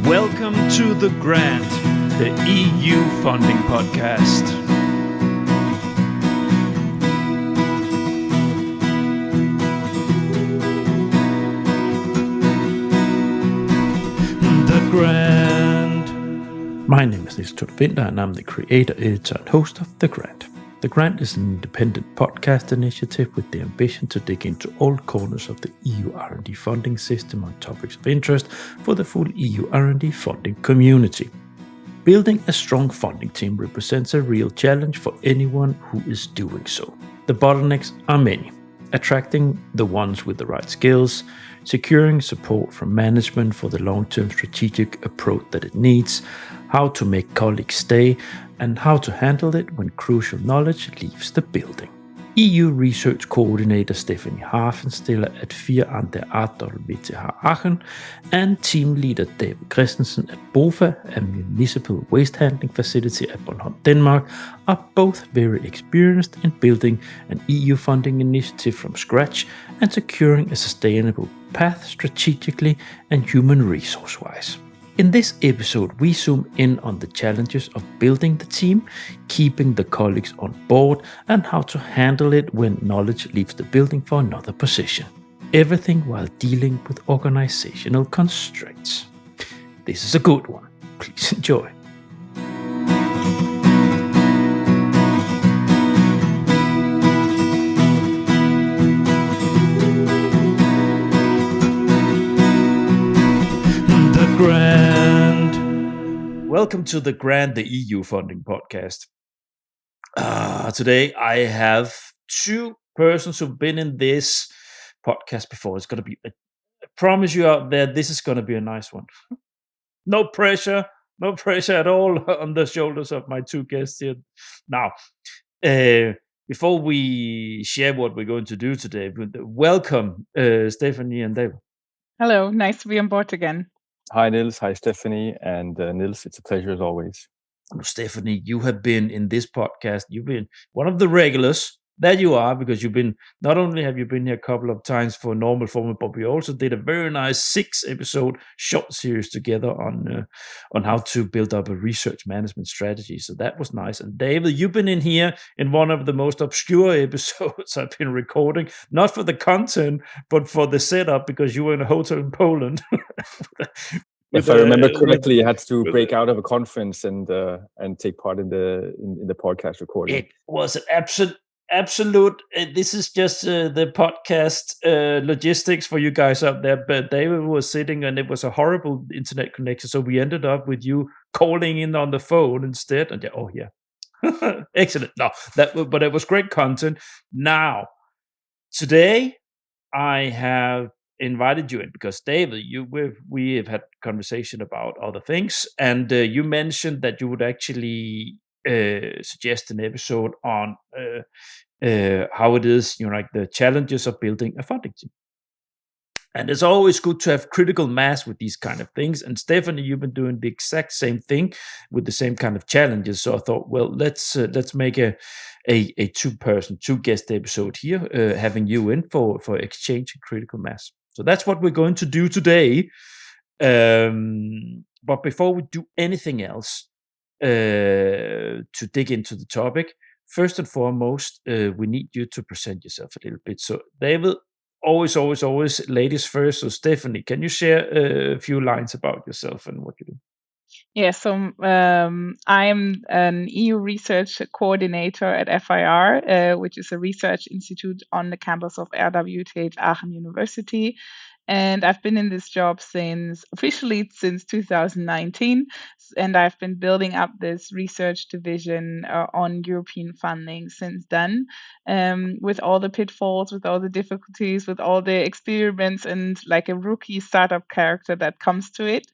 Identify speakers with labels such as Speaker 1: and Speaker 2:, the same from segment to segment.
Speaker 1: Welcome to The Grant, the EU funding podcast. The Grant. My name is Niels Winter, and I'm the creator, editor, and host of The Grant. The Grant is an independent podcast initiative with the ambition to dig into all corners of the EU R&D funding system on topics of interest for the full EU R&D funding community. Building a strong funding team represents a real challenge for anyone who is doing so. The bottlenecks are many: attracting the ones with the right skills, securing support from management for the long-term strategic approach that it needs, how to make colleagues stay, and how to handle it when crucial knowledge leaves the building. EU Research Coordinator Stephanie Harfensteller at 4 an der Untitled Aachen and Team Leader David Christensen at BOFA, a municipal waste handling facility at Bornholm, Denmark, are both very experienced in building an EU funding initiative from scratch and securing a sustainable path strategically and human resource-wise. In this episode, we zoom in on the challenges of building the team, keeping the colleagues on board, and how to handle it when knowledge leaves the building for another position. Everything while dealing with organizational constraints. This is a good one. Please enjoy. The Grant. Welcome to The Grant, the EU funding podcast. Today I have two persons who've been in this podcast before. It's going to be, I promise you out there, this is going to be a nice one. No pressure at all on the shoulders of my two guests here. Now, before we share what we're going to do today, welcome Stephanie and David.
Speaker 2: Hello, nice to be on board again.
Speaker 3: Hi, Niels. Hi, Stephanie. And Niels, it's a pleasure as always.
Speaker 1: Stephanie, you have been in this podcast. You've been one of the regulars. That you are, because you've been, not only have you been here a couple of times for normal format, but we also did a very nice 6-episode short series together on how to build up a research management strategy. So that was nice. And David, you've been in here in one of the most obscure episodes I've been recording, not for the content, but for the setup, because you were in a hotel in Poland.
Speaker 3: If I remember correctly, you had to break out of a conference and take part in the podcast recording.
Speaker 1: It was an absolute. This is just the podcast logistics for you guys out there. But David was sitting, and it was a horrible internet connection, so we ended up with you calling in on the phone instead. And excellent. No, but it was great content. Now, today I have invited you in because David, we have had conversation about other things, and you mentioned that you would actually suggest an episode on how it is, like the challenges of building a funding team. And it's always good to have critical mass with these kind of things. And Stephanie, you've been doing the exact same thing with the same kind of challenges. So I thought, well, let's make a two guest episode here, having you in for exchanging critical mass. So that's what we're going to do today. But before we do anything else, to dig into the topic, first and foremost, we need you to present yourself a little bit. So David, always, ladies first. So Stephanie, can you share a few lines about yourself and what you do?
Speaker 2: Yeah, so I am an EU research coordinator at FIR, which is a research institute on the campus of RWTH Aachen University. And I've been in this job officially since 2019. And I've been building up this research division on European funding since then, with all the pitfalls, with all the difficulties, with all the experiments, and like a rookie startup character that comes to it,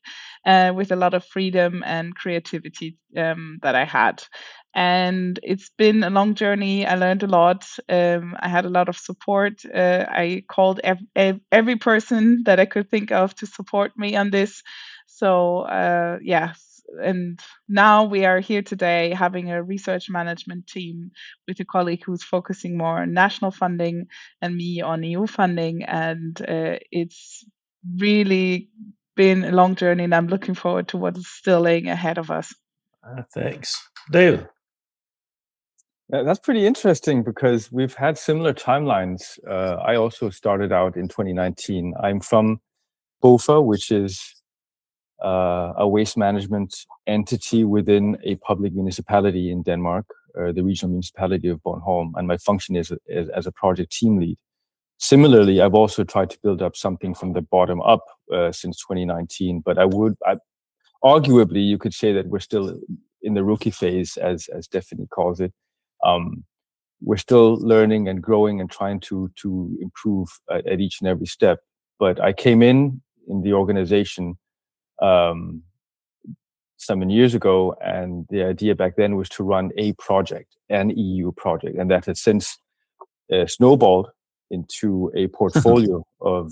Speaker 2: with a lot of freedom and creativity that I had. And it's been a long journey. I learned a lot. I had a lot of support. I called every person that I could think of to support me on this. So, and now we are here today having a research management team with a colleague who's focusing more on national funding and me on EU funding. And it's really been a long journey, and I'm looking forward to what is still laying ahead of us.
Speaker 1: Thanks. Dale?
Speaker 3: That's pretty interesting because we've had similar timelines. I also started out in 2019. I'm from BOFA, which is a waste management entity within a public municipality in Denmark, the regional municipality of Bornholm, and my function is as a project team lead. Similarly, I've also tried to build up something from the bottom up since 2019, but arguably you could say that we're still in the rookie phase, as Stephanie calls it. We're still learning and growing and trying to improve at each and every step. But I came in the organization 7 years ago, and the idea back then was to run a project, an EU project, and that has since snowballed into a portfolio from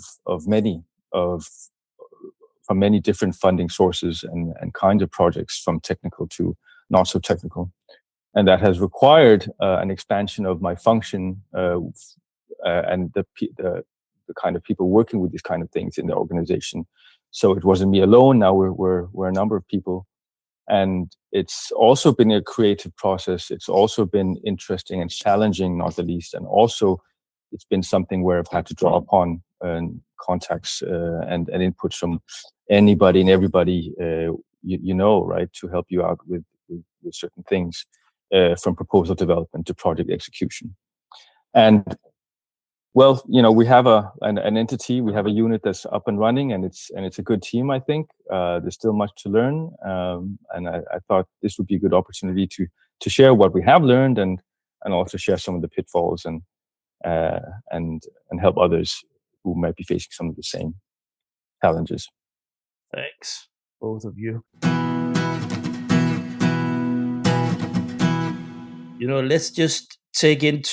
Speaker 3: many different funding sources and kinds of projects, from technical to not so technical. And that has required an expansion of my function and the kind of people working with these kind of things in the organization. So it wasn't me alone. Now we're a number of people, and it's also been a creative process. It's also been interesting and challenging, not the least, and also it's been something where I've had to draw upon contacts and input from anybody and everybody right, to help you out with certain things, from proposal development to project execution. And well, we have an entity, we have a unit that's up and running, and it's a good team. I think there's still much to learn, and I thought this would be a good opportunity to share what we have learned and also share some of the pitfalls and help others who might be facing some of the same challenges.
Speaker 1: Thanks, both of you. Let's just take a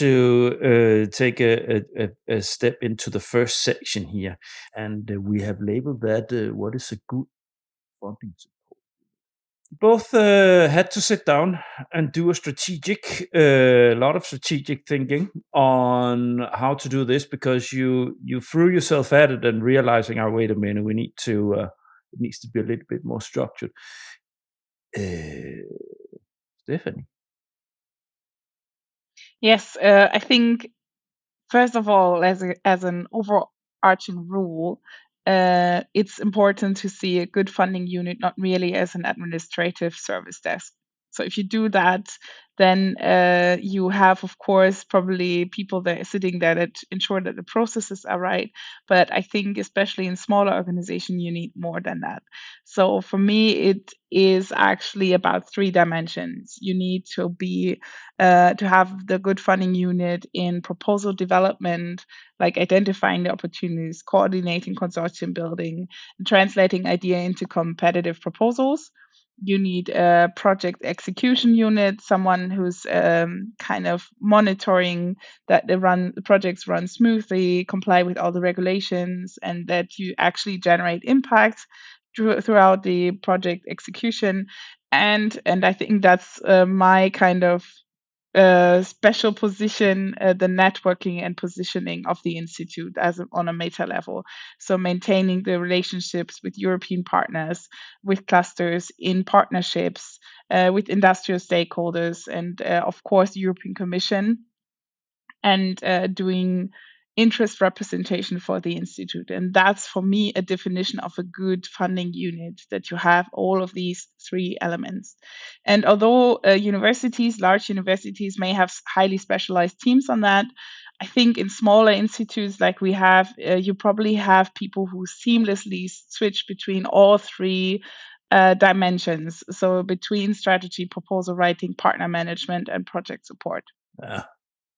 Speaker 1: step into the first section here, and we have labeled that what is a good funding support. Both had to sit down and do a lot of strategic thinking on how to do this, because you threw yourself at it and realizing, wait a minute, we need to it needs to be a little bit more structured. Stephanie?
Speaker 2: Yes, I think, first of all, as an overarching rule, it's important to see a good funding unit not merely as an administrative service desk. So if you do that, then you have, of course, probably people that are sitting there that ensure that the processes are right. But I think, especially in smaller organizations, you need more than that. So for me, it is actually about 3 dimensions. You need to be to have the good funding unit in proposal development, like identifying the opportunities, coordinating consortium building, and translating idea into competitive proposals. You need a project execution unit, someone who's kind of monitoring that the projects run smoothly, comply with all the regulations, and that you actually generate impact throughout the project execution. And I think that's my kind of special position, the networking and positioning of the institute on a meta level. So maintaining the relationships with European partners, with clusters, in partnerships, with industrial stakeholders, and of course the European Commission, and doing interest representation for the institute. And that's, for me, a definition of a good funding unit, that you have all of these 3 elements. And although large universities may have highly specialized teams on that, I think in smaller institutes like we have, you probably have people who seamlessly switch between all 3 dimensions. So between strategy, proposal writing, partner management, and project support.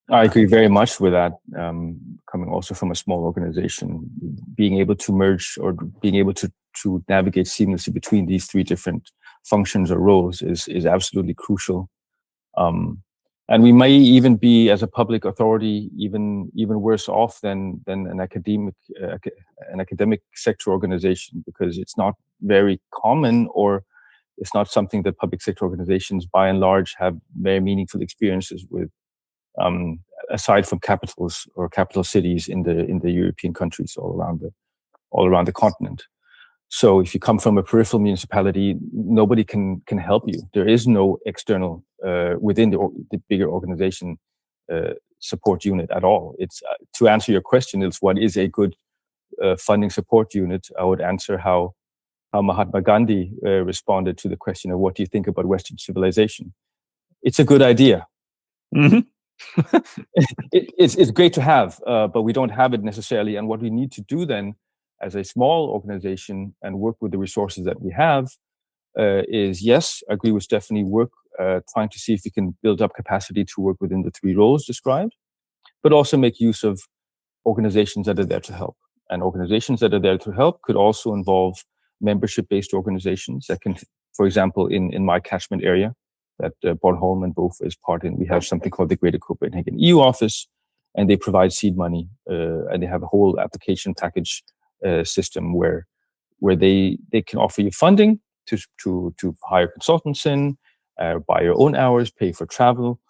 Speaker 3: I agree very much with that. Coming also from a small organization, being able to merge or being able to navigate seamlessly between these 3 different functions or roles is absolutely crucial. And we may even be, as a public authority, even worse off than an academic sector organization, because it's not very common, or it's not something that public sector organizations, by and large, have very meaningful experiences with. Aside from capitals or capital cities in the European countries all around the continent. So if you come from a peripheral municipality, nobody can help you. There is no external within the bigger organization support unit at all. It's to answer your question, it's what is a good funding support unit. I would answer how Mahatma Gandhi responded to the question of what do you think about Western civilization? It's a good idea.
Speaker 1: Mm-hmm.
Speaker 3: It's great to have, but we don't have it necessarily. And what we need to do then, as a small organization, and work with the resources that we have, is yes, I agree with Stephanie. Work trying to see if we can build up capacity to work within the 3 roles described, but also make use of organizations that are there to help. And organizations that are there to help could also involve membership-based organizations that can, for example, in my catchment area, that Bornholm and BOFA is part in, we have something called the Greater Copenhagen EU office, and they provide seed money, and they have a whole application package system where they can offer you funding to hire consultants in, buy your own hours, pay for travel,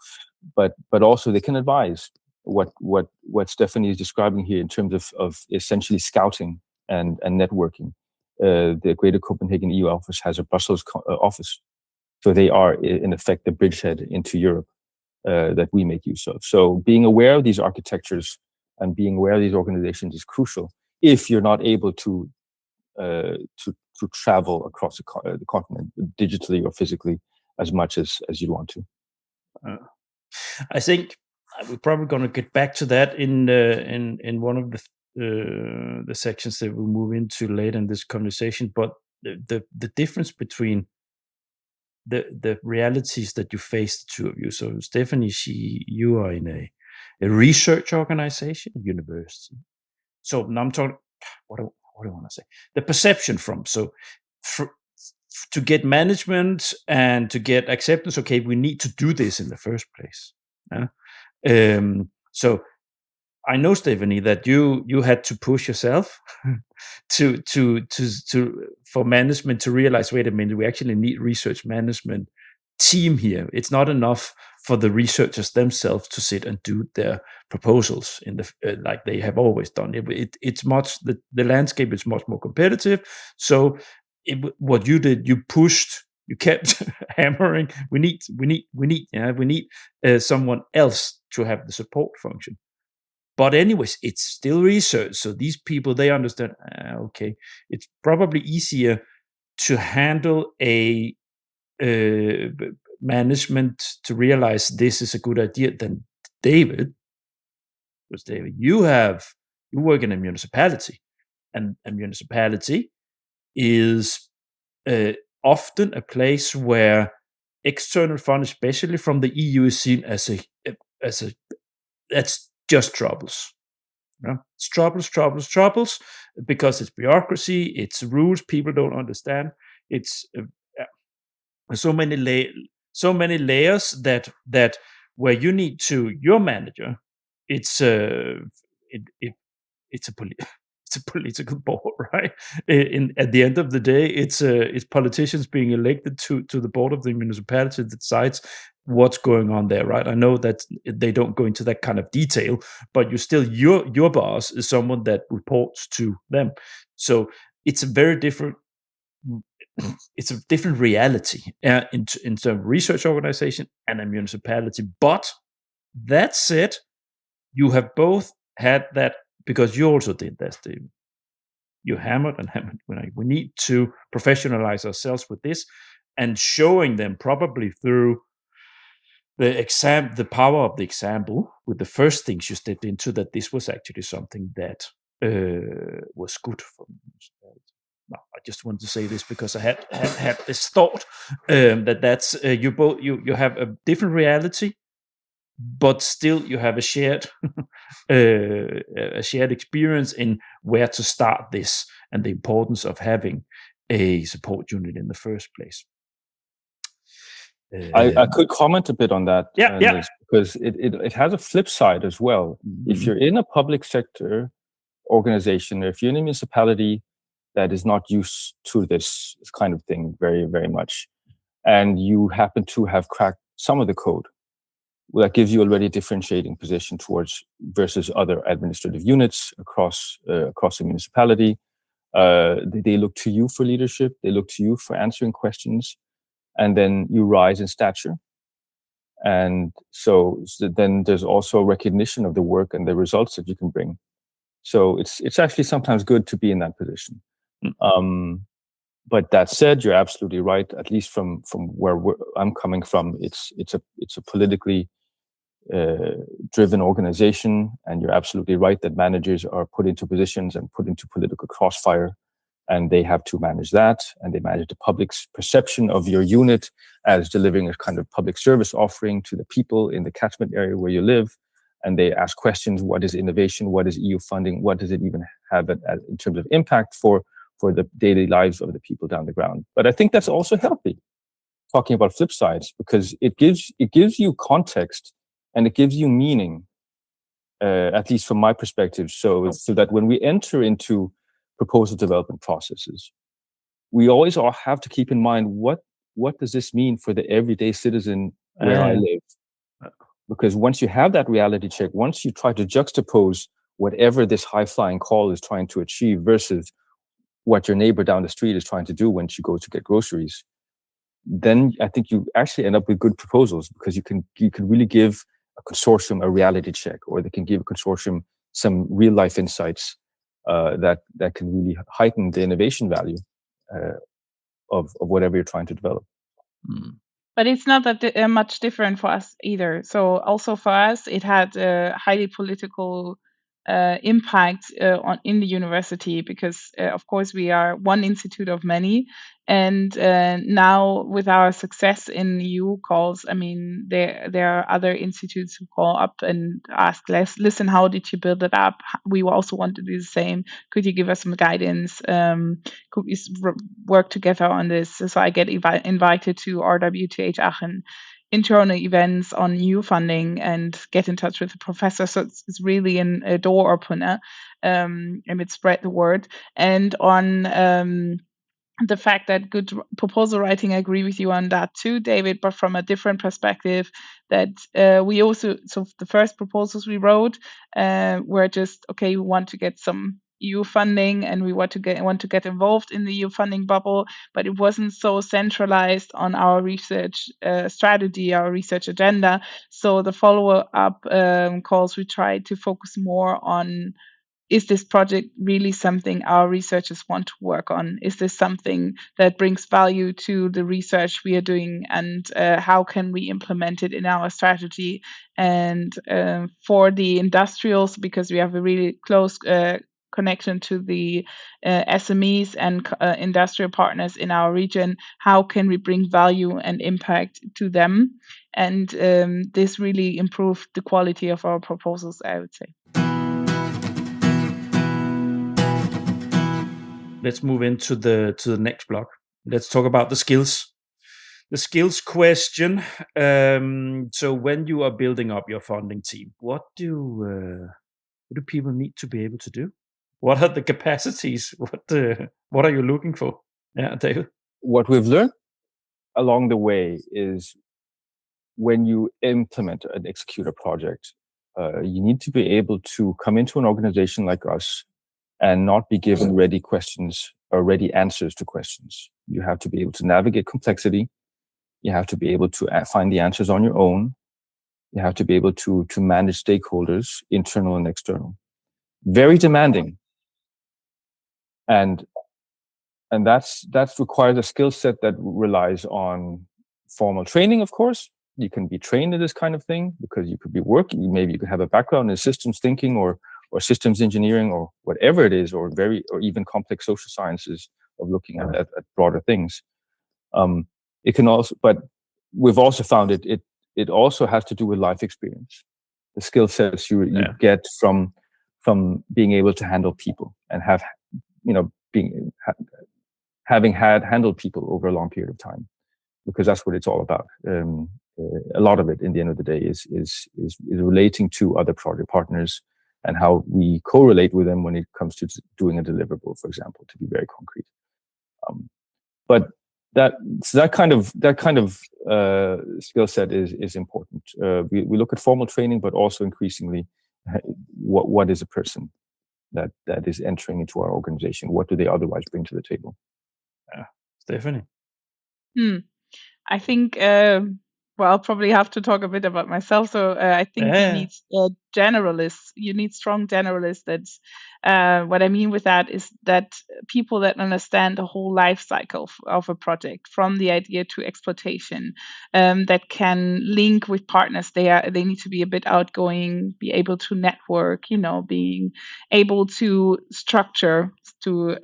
Speaker 3: but also they can advise what Stephanie is describing here in terms of essentially scouting and networking. The Greater Copenhagen EU office has a Brussels office. So they are, in effect, the bridgehead into Europe that we make use of. So being aware of these architectures and being aware of these organizations is crucial if you're not able to travel across the continent digitally or physically as much as you'd want to.
Speaker 1: I think we're probably going to get back to that in one of the sections that we'll move into later in this conversation. But the difference between the realities that you face, the two of you. So Stephanie, you are in a research organization, university. So now I'm talking. What do I want to say? The perception to get management and to get acceptance. Okay, we need to do this in the first place. So I know, Stephanie, that you had to push yourself to for management to realize, wait a minute, we actually need research management team here. It's not enough for the researchers themselves to sit and do their proposals in the like they have always done. It's much the landscape is much more competitive. So what you did, you pushed. You kept hammering. We need someone else to have the support function. But anyways, it's still research. So these people, they understand, okay, it's probably easier to handle a management to realize this is a good idea than David. Because David, you work in a municipality, and a municipality is often a place where external funds, especially from the EU, is seen as a that's just troubles. It's troubles, because it's bureaucracy, it's rules people don't understand. It's so many layers that where you need to your manager. It's it's a political board, right? At the end of the day, it's politicians being elected to the board of the municipality that decides what's going on there, right? I know that they don't go into that kind of detail, but you still your boss is someone that reports to them. So it's a very different. It's a different reality in terms of research organization and a municipality. But that said, you have both had that, because you also did that, Steve. You hammered and hammered. We need to professionalize ourselves with this, and showing them probably through the power of the example with the first things you stepped into, that this was actually something that was good for municipality. No, I just wanted to say this because I had this thought that's you have a different reality, but still you have a shared experience in where to start this and the importance of having a support unit in the first place.
Speaker 3: I could comment a bit on that,
Speaker 1: yeah.
Speaker 3: Because it has a flip side as well. Mm-hmm. If you're in a public sector organization, or if you're in a municipality that is not used to this kind of thing very, very much, and you happen to have cracked some of the code, well, that gives you already a differentiating position versus other administrative units across the municipality. They look to you for leadership. They look to you for answering questions, and then you rise in stature. And so then there's also recognition of the work and the results that you can bring. So it's actually sometimes good to be in that position. But that said, you're absolutely right. At least from where I'm coming from, it's a politically driven organization, and you're absolutely right that managers are put into positions and put into political crossfire, and they have to manage that, and they manage the public's perception of your unit as delivering a kind of public service offering to the people in the catchment area where you live. And they ask questions: what is innovation? What is EU funding? What does it even have in terms of impact for the daily lives of the people down the ground? But I think that's also healthy, talking about flip sides, because it gives you context and it gives you meaning, at least from my perspective, so that when we enter into proposal development processes, we always all have to keep in mind what does this mean for the everyday citizen where I live. Because once you have that reality check, once you try to juxtapose whatever this high-flying call is trying to achieve versus what your neighbor down the street is trying to do when you go to get groceries, then I think you actually end up with good proposals, because you can really give a consortium a reality check, or they can give a consortium some real-life insights that can really heighten the innovation value of whatever you're trying to develop.
Speaker 2: But it's not that much different for us either. So also for us, it had a highly political impact in the university, because of course we are one institute of many, and now with our success in EU calls, I mean there are other institutes who call up and ask, listen, how did you build it up? We also want to do the same. Could you give us some guidance? Could we work together on this? So I get invited to RWTH Aachen internal events on EU funding and get in touch with the professor. So it's really a door opener, and it spread the word. And on the fact that good proposal writing, I agree with you on that too, David, but from a different perspective, that we also, so the first proposals we wrote were just, okay, we want to get some EU funding and we want to get involved in the EU funding bubble, but it wasn't so centralized on our research strategy, our research agenda. So the follow-up calls, we tried to focus more on, is this project really something our researchers want to work on? Is this something that brings value to the research we are doing? And how can we implement it in our strategy? And for the industrials, because we have a really close connection to the SMEs and industrial partners in our region, how can we bring value and impact to them? And this really improved the quality of our proposals, I would say.
Speaker 1: Let's move into the next block. Let's talk about the skills. The skills question. So when you are building up your funding team, what do people need to be able to do? What are the capacities? What are you looking for? Yeah, David.
Speaker 3: What we've learned along the way is when you implement and execute a project, you need to be able to come into an organization like us and not be given ready questions or ready answers to questions. You have to be able to navigate complexity. You have to be able to find the answers on your own. You have to be able to manage stakeholders, internal and external. Very demanding. And that's requires a skill set that relies on formal training, of course. You can be trained in this kind of thing because you could be working, maybe you could have a background in systems thinking or systems engineering or whatever it is, or even complex social sciences of looking at broader things. It can also, but we've also found it also has to do with life experience. The skill sets you get from being able to handle people and having handled people over a long period of time, because that's what it's all about. A lot of it, in the end of the day, is relating to other project partners and how we correlate with them when it comes to doing a deliverable, for example, to be very concrete. But that kind of skill set is important. We look at formal training, but also increasingly, what is a person? that is entering into our organization? What do they otherwise bring to the table?
Speaker 1: Stephanie?
Speaker 2: I think, I'll probably have to talk a bit about myself. So I think you need generalists. You need strong generalists. That's what I mean with that is that people that understand the whole life cycle of a project, from the idea to exploitation, that can link with partners. They need to be a bit outgoing, be able to network. Being able to structure, to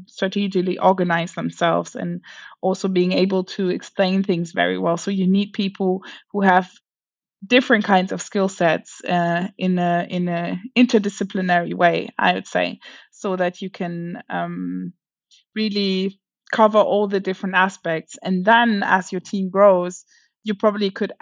Speaker 2: strategically organize themselves, and also being able to explain things very well. So you need people who have different kinds of skill sets in a interdisciplinary way, I would say, so that you can really cover all the different aspects. And then as your team grows, you probably could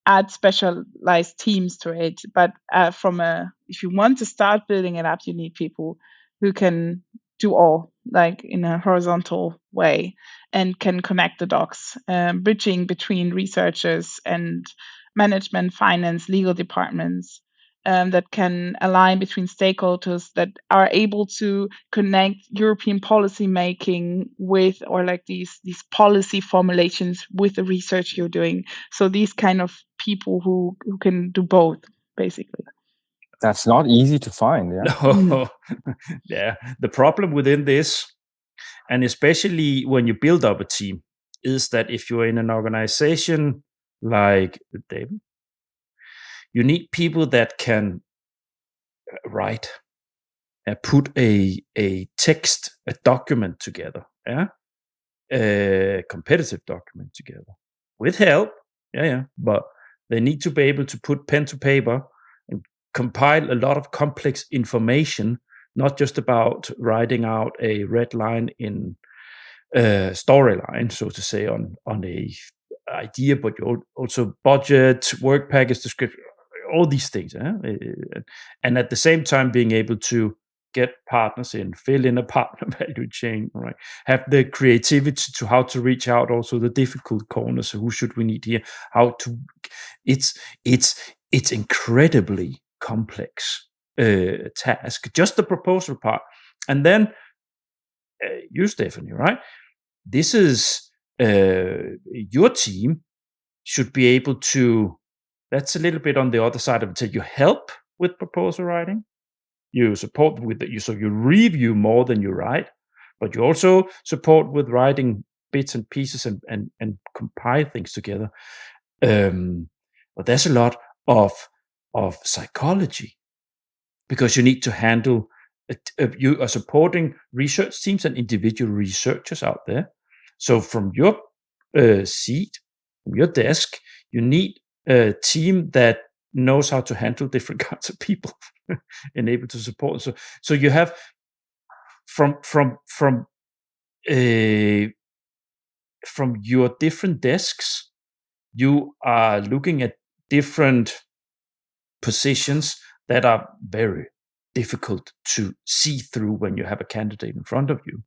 Speaker 2: add specialized teams to it. But if you want to start building it up, you need people who can do all, like in a horizontal way, and can connect the dots, bridging between researchers and management, finance, legal departments, that can align between stakeholders, that are able to connect European policy making with, or like these policy formulations with the research you're doing. So these kind of people who can do both, basically.
Speaker 3: That's not easy to find.
Speaker 1: Yeah. Yeah. The problem within this, and especially when you build up a team, is that if you're in an organization like David, you need people that can write, put a text, a document together, a competitive document together with help, but they need to be able to put pen to paper and compile a lot of complex information, not just about writing out a red line in storyline, so to say, on a idea, but you also budget, work package description, all these things, and at the same time being able to get partners in, fill in a partner value chain, right? Have the creativity to how to reach out, also the difficult corners. Who should we need here? How to? It's incredibly complex task. Just the proposal part, and then you, Stephanie, right? This is your team should be able to. That's a little bit on the other side of it. So you help with proposal writing, you support with it, so you review more than you write, but you also support with writing bits and pieces and compile things together. But there's a lot of psychology, because you need to handle. You are supporting research teams and individual researchers out there. So from your seat, from your desk, you need a team that knows how to handle different kinds of people and able to support. So you have from your different desks, you are looking at different positions that are very difficult to see through when you have a candidate in front of you,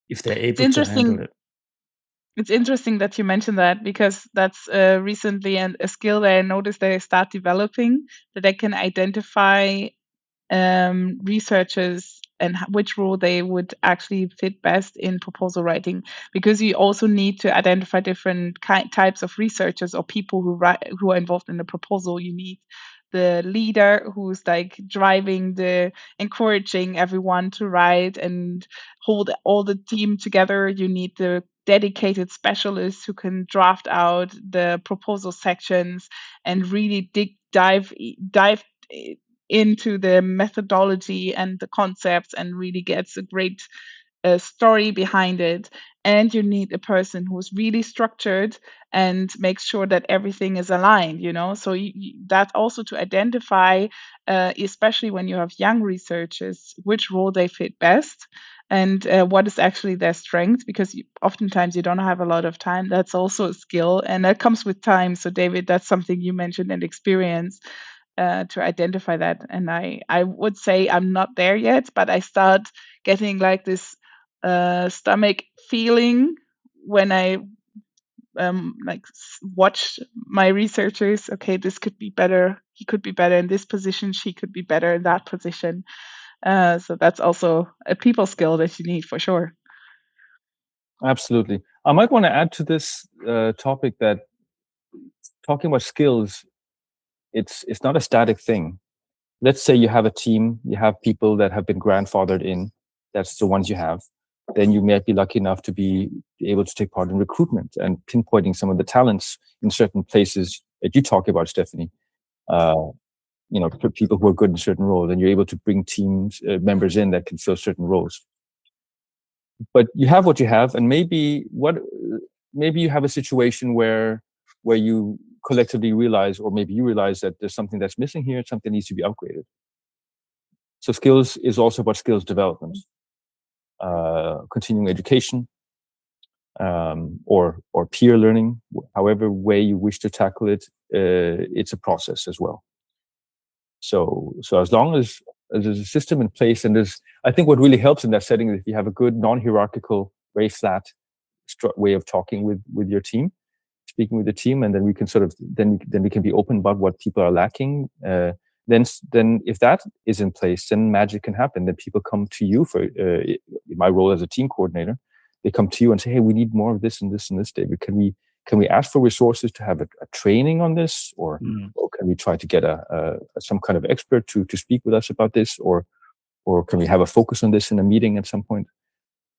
Speaker 1: if they're able to handle it.
Speaker 2: It's interesting that you mentioned that, because that's recently a skill that I noticed that I start developing, that I can identify researchers and which role they would actually fit best in proposal writing, because you also need to identify different types of researchers or people who are involved in the proposal. You need the leader who's like encouraging everyone to write and hold all the team together. You need the dedicated specialists who can draft out the proposal sections and really dive into the methodology and the concepts, and really gets a great story behind it. And you need a person who's really structured and makes sure that everything is aligned, so that also to identify, especially when you have young researchers, which role they fit best, and what is actually their strength, because oftentimes you don't have a lot of time. That's also a skill, and that comes with time. So David, that's something you mentioned, and experience, to identify that. And I would say I'm not there yet, but I start getting like this stomach feeling when I watch my researchers. Okay, this could be better. He could be better in this position. She could be better in that position. So that's also a people skill that you need for sure.
Speaker 3: Absolutely. I might want to add to this topic that talking about skills, it's not a static thing. Let's say you have a team, you have people that have been grandfathered in. That's the ones you have. Then you might be lucky enough to be able to take part in recruitment and pinpointing some of the talents in certain places that you talk about, Stephanie. People who are good in certain roles, and you're able to bring teams members in that can fill certain roles. But you have what you have, and maybe you have a situation where you collectively realize, or maybe you realize that there's something that's missing here, something needs to be upgraded. So skills is also about skills development, continuing education, or peer learning, however way you wish to tackle it. It's a process as well. So as long as there's a system in place, and I think what really helps in that setting is if you have a good non-hierarchical, very flat way of talking with your team, speaking with the team, and then we can then we can be open about what people are lacking. Then if that is in place, then magic can happen. Then people come to you for my role as a team coordinator. They come to you and say, "Hey, we need more of this and this and this, David. Can we ask for resources to have a training on this, or can we try to get some kind of expert to speak with us about this, or can we have a focus on this in a meeting at some point?"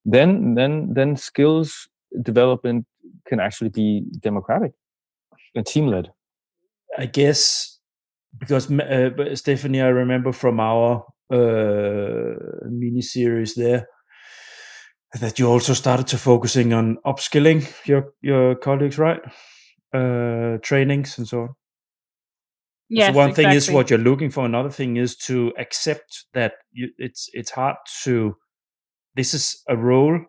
Speaker 3: Then skills development can actually be democratic and team-led.
Speaker 1: I guess because Stephanie, I remember from our mini-series there that you also started to focusing on upskilling your colleagues, right? Trainings and so on.
Speaker 2: Yes,
Speaker 1: so one thing is
Speaker 2: exactly.
Speaker 1: what you're looking for. Another thing is to accept that it's hard to. This is a role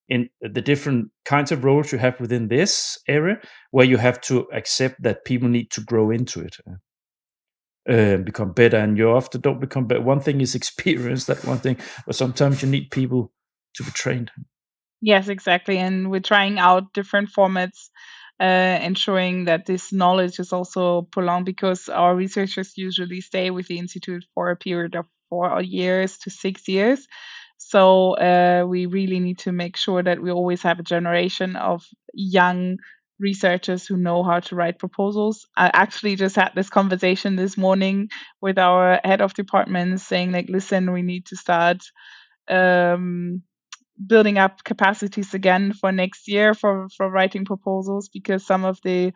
Speaker 1: in the different kinds of roles you have within this area, where you have to accept that people need to grow into it, become better, and you often don't become better. One thing is experience, that one thing, but sometimes you need people to be trained.
Speaker 2: Yes, exactly. And we're trying out different formats, ensuring that this knowledge is also prolonged, because our researchers usually stay with the institute for a period of 4 years to 6 years. So we really need to make sure that we always have a generation of young researchers who know how to write proposals. I actually just had this conversation this morning with our head of department saying, like, listen, we need to start building up capacities again for next year for writing proposals, because some of the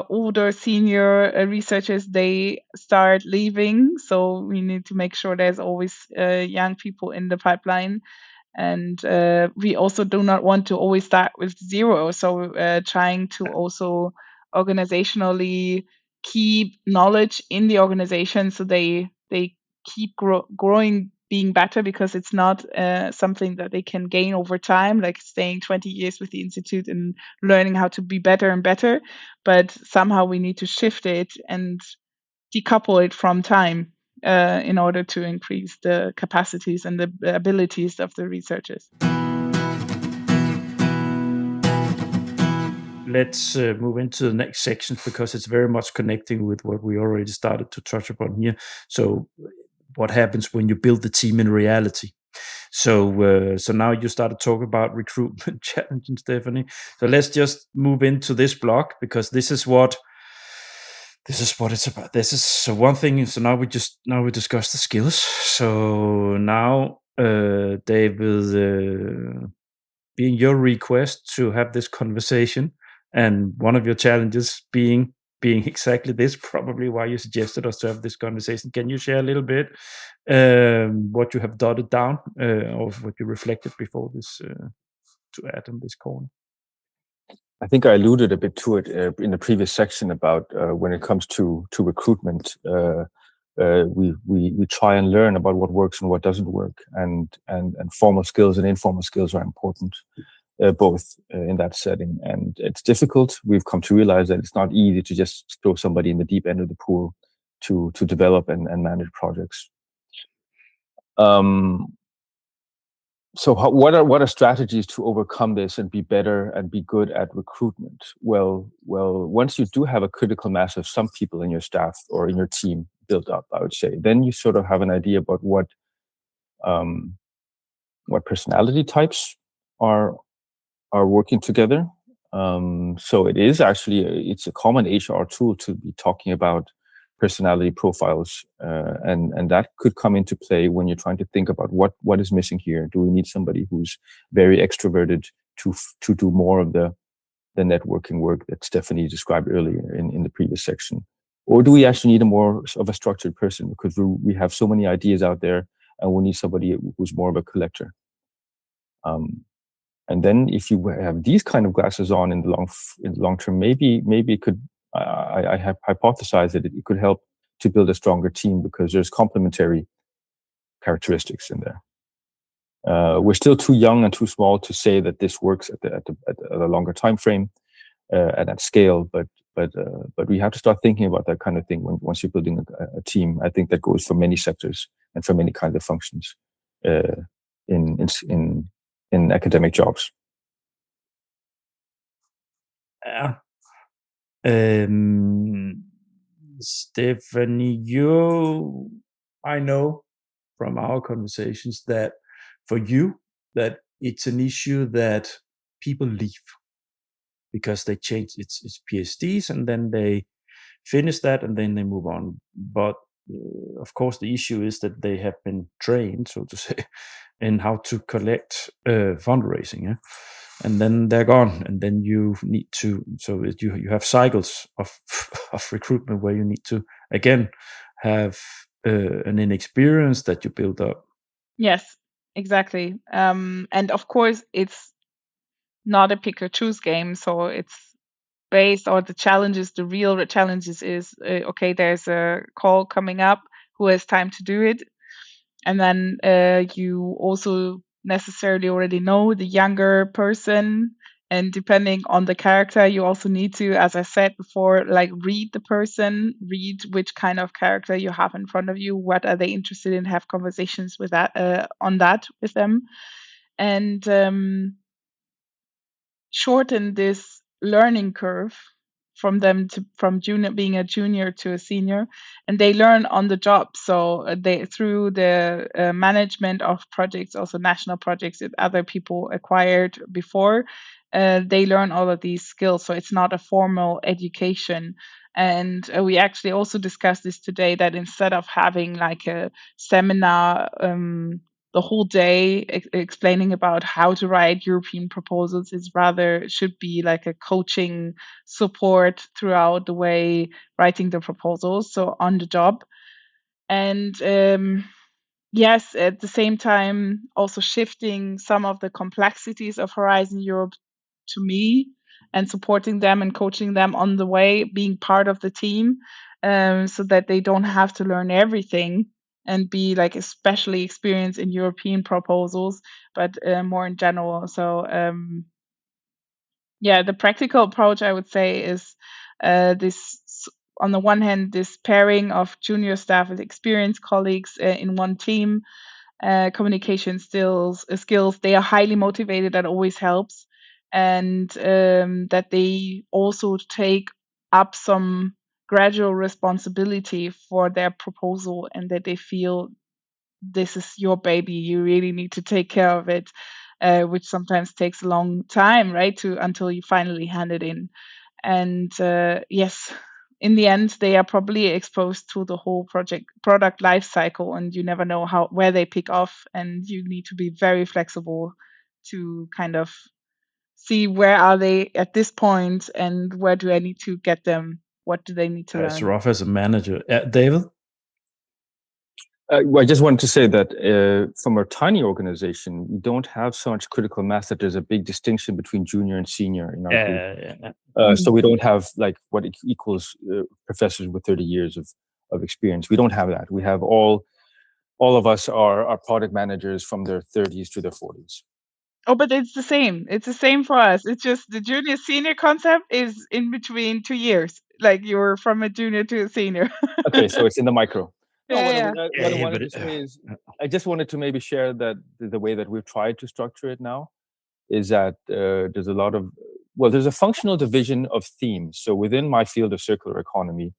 Speaker 2: older senior researchers, they start leaving. So we need to make sure there's always young people in the pipeline. And we also do not want to always start with zero. So trying to also organizationally keep knowledge in the organization, so they keep growing, being better, because it's not something that they can gain over time, like staying 20 years with the institute and learning how to be better and better. But somehow we need to shift it and decouple it from time in order to increase the capacities and the abilities of the researchers.
Speaker 1: Let's move into the next section, because it's very much connecting with what we already started to touch upon here. So what happens when you build the team in reality? So now you started talking about recruitment challenges, Stephanie. So let's just move into this block, because this is what it's about. This is so one thing. So now we discuss the skills. So now, David, being your request to have this conversation, and one of your challenges being exactly this, probably why you suggested us to have this conversation. Can you share a little bit what you have dotted down, or what you reflected before this, to add on this corner?
Speaker 3: I think I alluded a bit to it in the previous section about when it comes to recruitment. We try and learn about what works and what doesn't work, and formal skills and informal skills are important, both in that setting. And it's difficult. We've come to realize that it's not easy to just throw somebody in the deep end of the pool to develop and manage projects. So what are strategies to overcome this and be better and be good at recruitment? Well, once you do have a critical mass of some people in your staff or in your team built up, I would say, then you sort of have an idea about what what personality types are working together. So it is actually it's a common HR tool to be talking about personality profiles, and that could come into play when you're trying to think about what is missing here. Do we need somebody who's very extroverted to do more of the networking work that Stephanie described earlier in the previous section? Or do we actually need a more of a structured person, because we have so many ideas out there and we need somebody who's more of a collector? And then if you have these kind of glasses on in the long term, maybe it could, I have hypothesized that it could help to build a stronger team, because there's complementary characteristics in there. We're still too young and too small to say that this works at a longer time frame and at scale, but we have to start thinking about that kind of thing once you're building a team. I think that goes for many sectors and for many kinds of functions in academic jobs.
Speaker 1: Yeah. Stephanie, I know from our conversations that for you, that it's an issue that people leave because they change it's PhDs and then they finish that and then they move on. But of course, the issue is that they have been trained, so to say, in how to collect fundraising, yeah? And then they're gone, and then you need to. So you have cycles of recruitment where you need to again have an inexperience that you build up.
Speaker 2: Yes, exactly. And of course, it's not a pick or choose game. So it's based on the real challenges is, okay, there's a call coming up, who has time to do it? And then you also necessarily already know the younger person. And depending on the character, you also need to, as I said before, like read the person, read which kind of character you have in front of you, what are they interested in, have conversations with that on that with them, and shorten this learning curve from being a junior to a senior, and they learn on the job. So they, through the management of projects, also national projects that other people acquired before, they learn all of these skills. So it's not a formal education. And we actually also discussed this today, that instead of having like a seminar the whole day explaining about how to write European proposals, is rather should be like a coaching support throughout the way writing the proposals, so on the job. And yes, at the same time also shifting some of the complexities of Horizon Europe to me, and supporting them and coaching them on the way, being part of the team, so that they don't have to learn everything and be like especially experienced in European proposals, but more in general. So yeah, the practical approach, I would say, is this, on the one hand, this pairing of junior staff with experienced colleagues in one team, communication skills, they are highly motivated, that always helps. And that they also take up some gradual responsibility for their proposal, and that they feel this is your baby, you really need to take care of it, which sometimes takes a long time, right, until you finally hand it in. And yes, in the end, they are probably exposed to the whole product life cycle, and you never know where they pick off, and you need to be very flexible to kind of see where are they at this point, and where do I need to get them, what do they need to
Speaker 1: It's
Speaker 2: learn.
Speaker 1: rough as a manager. David?
Speaker 3: I just wanted to say that from a tiny organization, we don't have so much critical mass that there's a big distinction between junior and senior in our group. So we don't have like what equals professors with 30 years of experience. We don't have that. We have all of us are product managers from their 30s to their 40s.
Speaker 2: Oh, but it's the same. It's the same for us. It's just the junior senior concept is in between 2 years. Like you're from a junior to a senior.
Speaker 3: Okay, so it's in the micro. No,
Speaker 2: Yeah.
Speaker 3: what I wanted to say is, I just wanted to maybe share that the way that we've tried to structure it now is that there's a functional division of themes. So within my field of circular economy,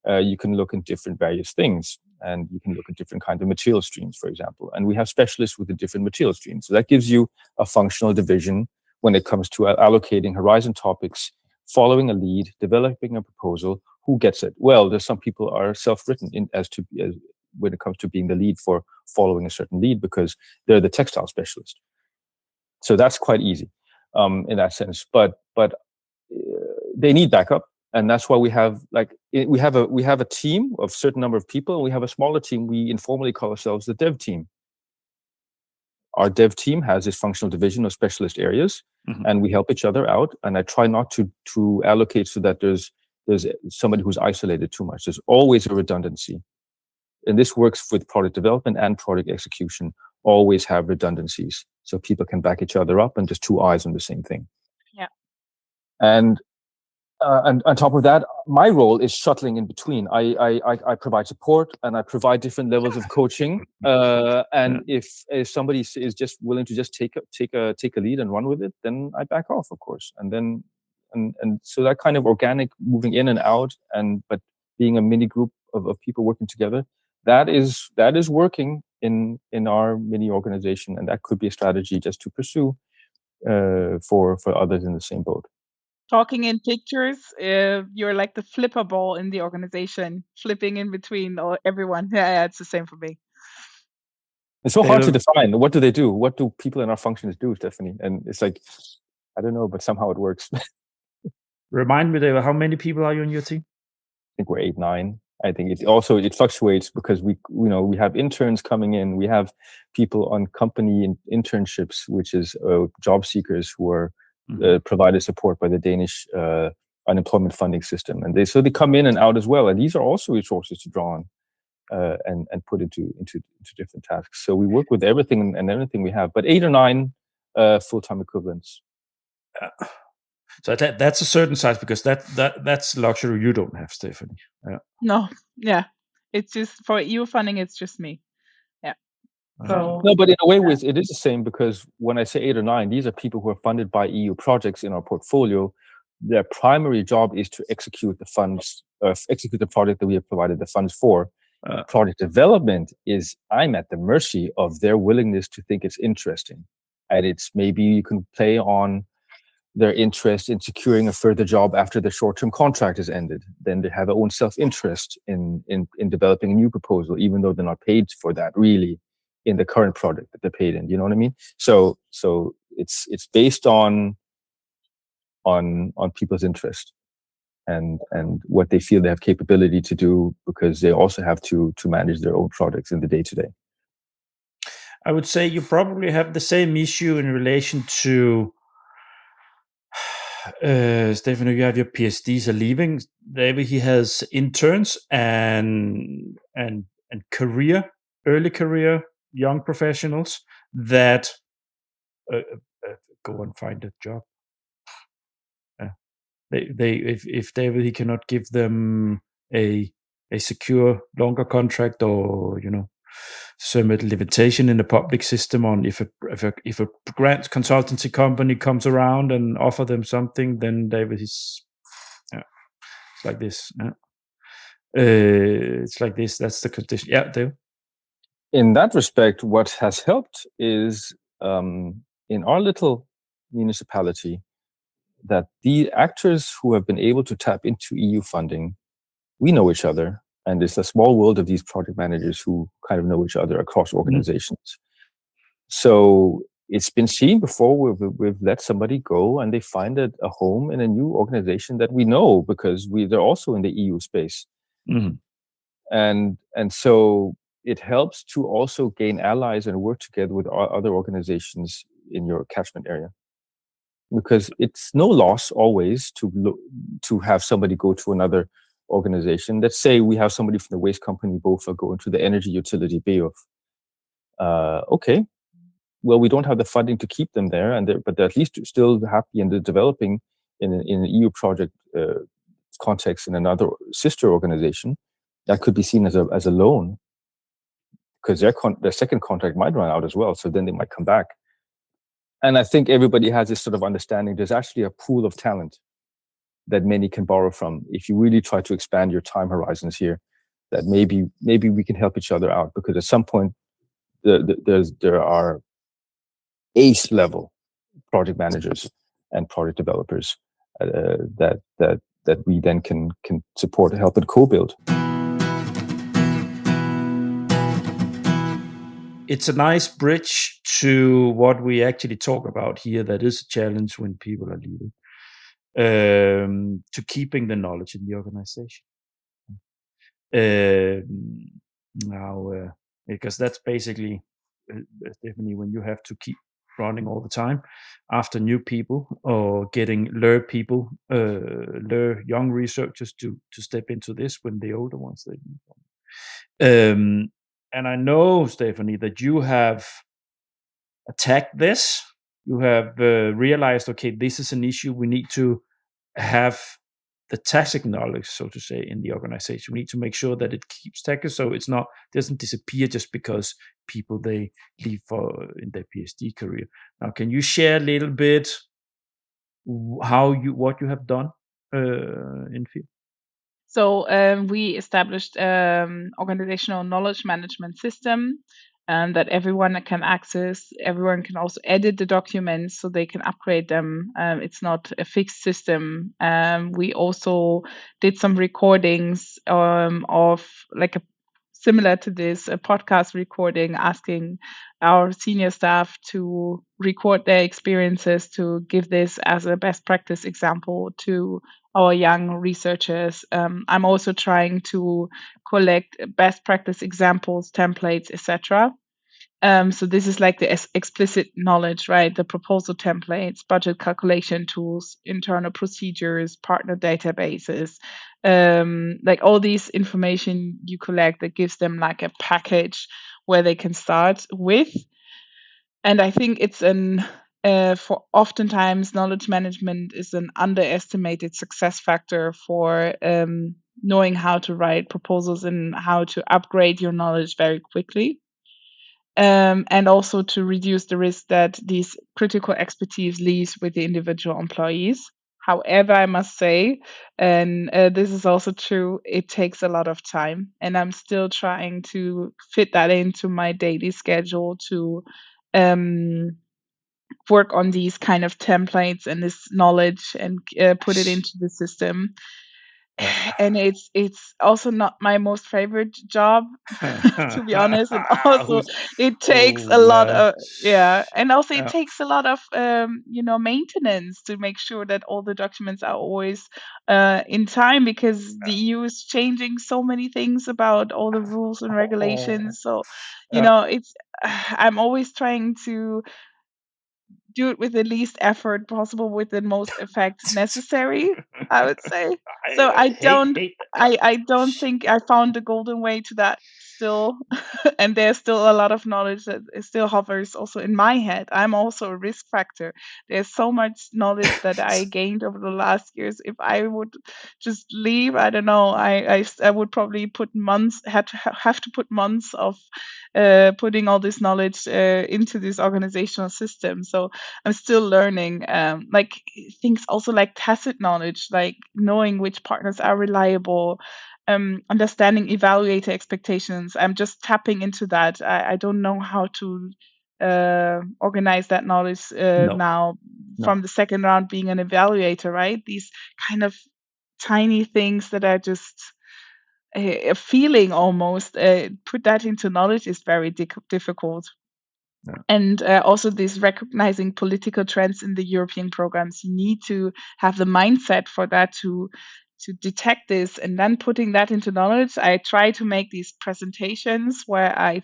Speaker 3: you can look at different various things. and you can look at different kinds of material streams, for example. And we have specialists with the different material streams. So that gives you a functional division when it comes to allocating horizon topics, following a lead, developing a proposal. Who gets it? Well, there's some people are self-written when it comes to being the lead for following a certain lead because they're the textile specialist. So that's quite easy in that sense. But they need backup, and that's why we have a team of a certain number of people, and we have a smaller team. We informally call ourselves the dev team. Our dev team has this functional division of specialist areas, and we help each other out. And I try not to allocate so that there's somebody who's isolated too much. There's always a redundancy. And this works with product development and product execution. Always have redundancies so people can back each other up and just two eyes on the same thing.
Speaker 2: Yeah.
Speaker 3: And on top of that, my role is shuttling in between. I provide support and I provide different levels of coaching. And if somebody is just willing to just take a lead and run with it, then I back off, of course. And then and so that kind of organic moving in and out, but being a mini group of people working together, that is working in our mini organization, and that could be a strategy just to pursue for others in the same boat.
Speaker 2: Talking in pictures, you're like the flipper ball in the organization, flipping in between everyone. Yeah, it's the same for me.
Speaker 3: It's so hard to define. What do they do? What do people in our functions do, Stephanie? And it's like, I don't know, but somehow it works.
Speaker 1: Remind me, David, how many people are you on your team?
Speaker 3: I think we're 8, 9. I think it fluctuates because we have interns coming in. We have people on company internships, which is job seekers who are provided support by the Danish unemployment funding system, and they come in and out as well. And these are also resources to draw on and put into different tasks. So we work with everything and everything we have, but 8 or 9 full-time equivalents.
Speaker 1: So that's a certain size because that's luxury you don't have, Stephanie. Yeah.
Speaker 2: No, yeah, it's just for EU funding. It's just me. Yeah. So
Speaker 3: no, but in a way, it is the same because when I say 8 or 9, these are people who are funded by EU projects in our portfolio. Their primary job is to execute the funds, execute the project that we have provided the funds for. Product development is I'm at the mercy of their willingness to think it's interesting, and it's maybe you can play on their interest in securing a further job after the short-term contract is ended. Then they have their own self-interest in developing a new proposal, even though they're not paid for that really in the current project that they're paid in. You know what I mean? So it's based on people's interest and what they feel they have capability to do, because they also have to manage their own projects in the day-to-day.
Speaker 1: I would say you probably have the same issue in relation to Stefan, you have your PhDs are leaving. David, he has interns and early career young professionals that go and find a job. If David, he cannot give them a secure longer contract or some limitation in the public system on if a grant consultancy company comes around and offer them something, then David is it's like this. It's like this. That's the condition. Yeah, David.
Speaker 3: In that respect, what has helped is in our little municipality that the actors who have been able to tap into EU funding, we know each other. And it's a small world of these project managers who kind of know each other across organizations. So it's been seen before we've let somebody go and they find a home in a new organization that we know because they're also in the EU space. And so it helps to also gain allies and work together with other organizations in your catchment area. Because it's no loss always to have somebody go to another organization. Let's say we have somebody from the waste company BOFA go into the energy utility BOF. Okay, well, we don't have the funding to keep them there, but they're at least still happy and they're developing in an EU project context in another sister organization. That could be seen as a loan because their second contract might run out as well. So then they might come back. And I think everybody has this sort of understanding. There's actually a pool of talent that many can borrow from if you really try to expand your time horizons here. that maybe we can help each other out, because at some point there are ace level project managers and project developers that we then can support, help, and co-build.
Speaker 1: It's a nice bridge to what we actually talk about here. That is a challenge when people are leaving, to keeping the knowledge in the organization. Now, because that's basically, Stephanie, when you have to keep running all the time after new people, or getting people, young researchers to step into this when the older ones they leave. And I know, Stephanie, that you have attacked this. You have realized, okay, this is an issue. We need to have the tacit knowledge, so to say, in the organization. We need to make sure that it keeps tacit, so it's not doesn't disappear just because people they leave in their PhD career. Now, can you share a little bit what you have done in field?
Speaker 2: So we established organizational knowledge management system that everyone can access. Everyone can also edit the documents so they can upgrade them. It's not a fixed system. We also did some recordings of like similar to this, a podcast recording, asking our senior staff to record their experiences, to give this as a best practice example to our young researchers. I'm also trying to collect best practice examples, templates, etc. So this is like the explicit knowledge, right? The proposal templates, budget calculation tools, internal procedures, partner databases, like all these information you collect that gives them like a package where they can start with. And I think it's for oftentimes knowledge management is an underestimated success factor for knowing how to write proposals and how to upgrade your knowledge very quickly. And also to reduce the risk that these critical expertise leaves with the individual employees. However, I must say, and this is also true, it takes a lot of time. And I'm still trying to fit that into my daily schedule to work on these kind of templates and this knowledge and put it into the system. And it's also not my most favorite job, to be honest. And also it takes a lot of and also it takes a lot of maintenance to make sure that all the documents are always in time, because the EU is changing so many things about all the rules and regulations. So it's I'm always trying to do it with the least effort possible, with the most effect necessary, I would say. So I don't think I found the golden way to that still. And there's still a lot of knowledge that still hovers also in my head. I'm also a risk factor. There's so much knowledge that I gained over the last years. If I would just leave, I don't know, I would probably have to put months of putting all this knowledge into this organizational system. So I'm still learning, like things also like tacit knowledge, like knowing which partners are reliable, understanding evaluator expectations. I'm just tapping into that. I don't know how to organize that knowledge now from the second round being an evaluator, right? These kind of tiny things that are just a feeling almost, put that into knowledge is very difficult.
Speaker 1: Yeah.
Speaker 2: And also this recognizing political trends in the European programs, you need to have the mindset for that to detect this and then putting that into knowledge. I try to make these presentations where I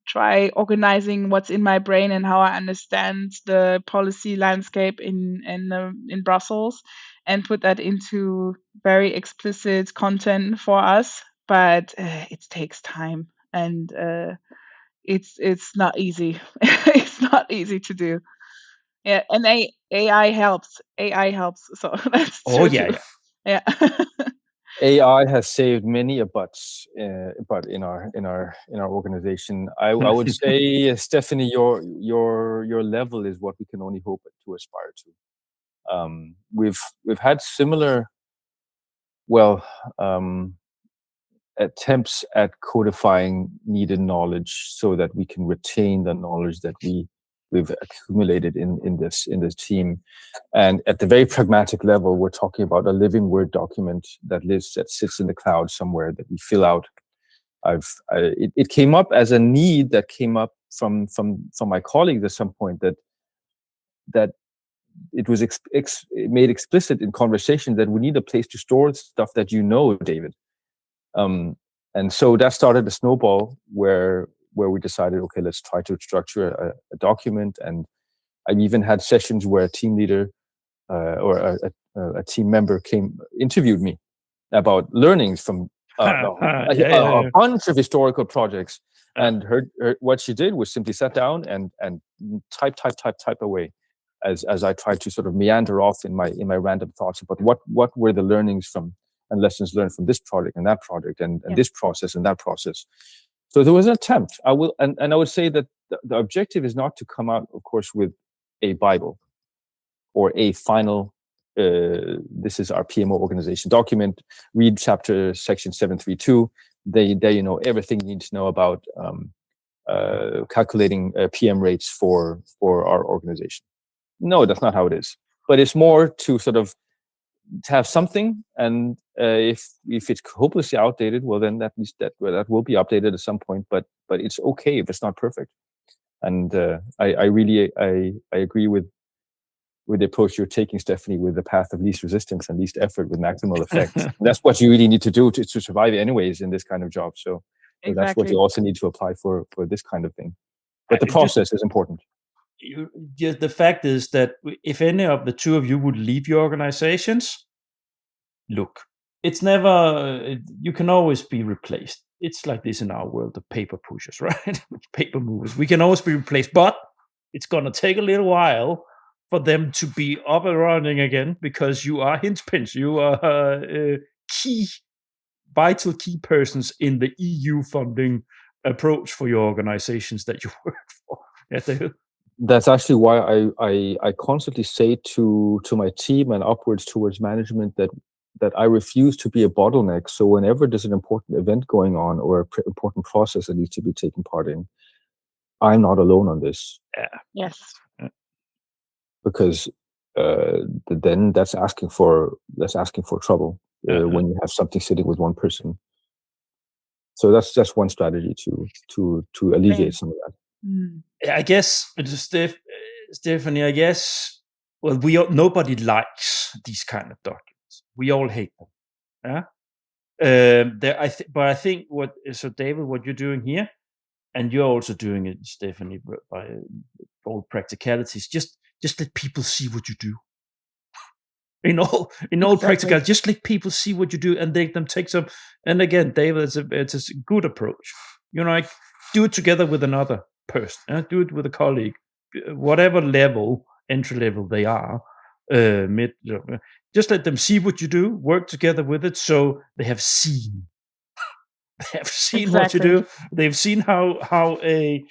Speaker 2: try organizing what's in my brain and how I understand the policy landscape in Brussels, and put that into very explicit content for us. But it takes time, and it's not easy. It's not easy to do. Yeah, and AI helps. AI helps. So that's true too. Yeah.
Speaker 3: AI has saved many a butt in our organization. I would say, Stephanie, your level is what we can only hope to aspire to. We've had similar, well, attempts at codifying needed knowledge so that we can retain the knowledge that we've accumulated in this team. And at the very pragmatic level, we're talking about a living Word document that sits in the cloud somewhere that we fill out. It came up as a need that came up from my colleagues at some point, that it was made explicit in conversation that we need a place to store stuff that David. And so that started a snowball where we decided, okay, let's try to structure a document. And I even had sessions where a team leader or a team member interviewed me about learners from a bunch of historical projects. And what she did was simply sat down and type away as I tried to sort of meander off in my random thoughts about what were the learnings from and lessons learned from this project and that project and this process and that process. So there was an attempt. I would say that the objective is not to come out, of course, with a Bible or a final, this is our PMO organization document, read chapter section 732. There you know everything you need to know about calculating PM rates for our organization. No, that's not how it is. But it's more to sort of to have something, and if it's hopelessly outdated, well, then that means that will be updated at some point. But it's okay if it's not perfect. And I really agree with the approach you're taking, Stephanie, with the path of least resistance and least effort with maximal effect. That's what you really need to do to survive, anyways, in this kind of job. So that's what you also need to apply for this kind of thing. But the process is important.
Speaker 1: The fact is that if any of the two of you would leave your organizations, look, it's never, you can always be replaced. It's like this in our world of paper pushers, right? Paper movers. We can always be replaced, but it's going to take a little while for them to be up and running again, because you are hinge-pins. You are vital key persons in the EU funding approach for your organizations that you work for.
Speaker 3: That's actually why I constantly say to my team and upwards towards management that I refuse to be a bottleneck. So whenever there's an important event going on or an important process that needs to be taken part in, I'm not alone on this.
Speaker 2: Yes.
Speaker 3: Because then that's asking for trouble when you have something sitting with one person. So that's just one strategy to alleviate some of that.
Speaker 1: I guess, Stephanie, I guess, well, nobody likes these kind of documents. We all hate them. But I think David, what you're doing here, and you're also doing it, Stephanie, by all practicalities, just let people see what you do. In all practicalities, just let people see what you do and let them take some. And again, David, it's a good approach. Like, do it together with another person. Do it with a colleague, whatever level, entry level they are, mid. Just let them see what you do, work together with it, so they have seen. They have seen what you do. They've seen how a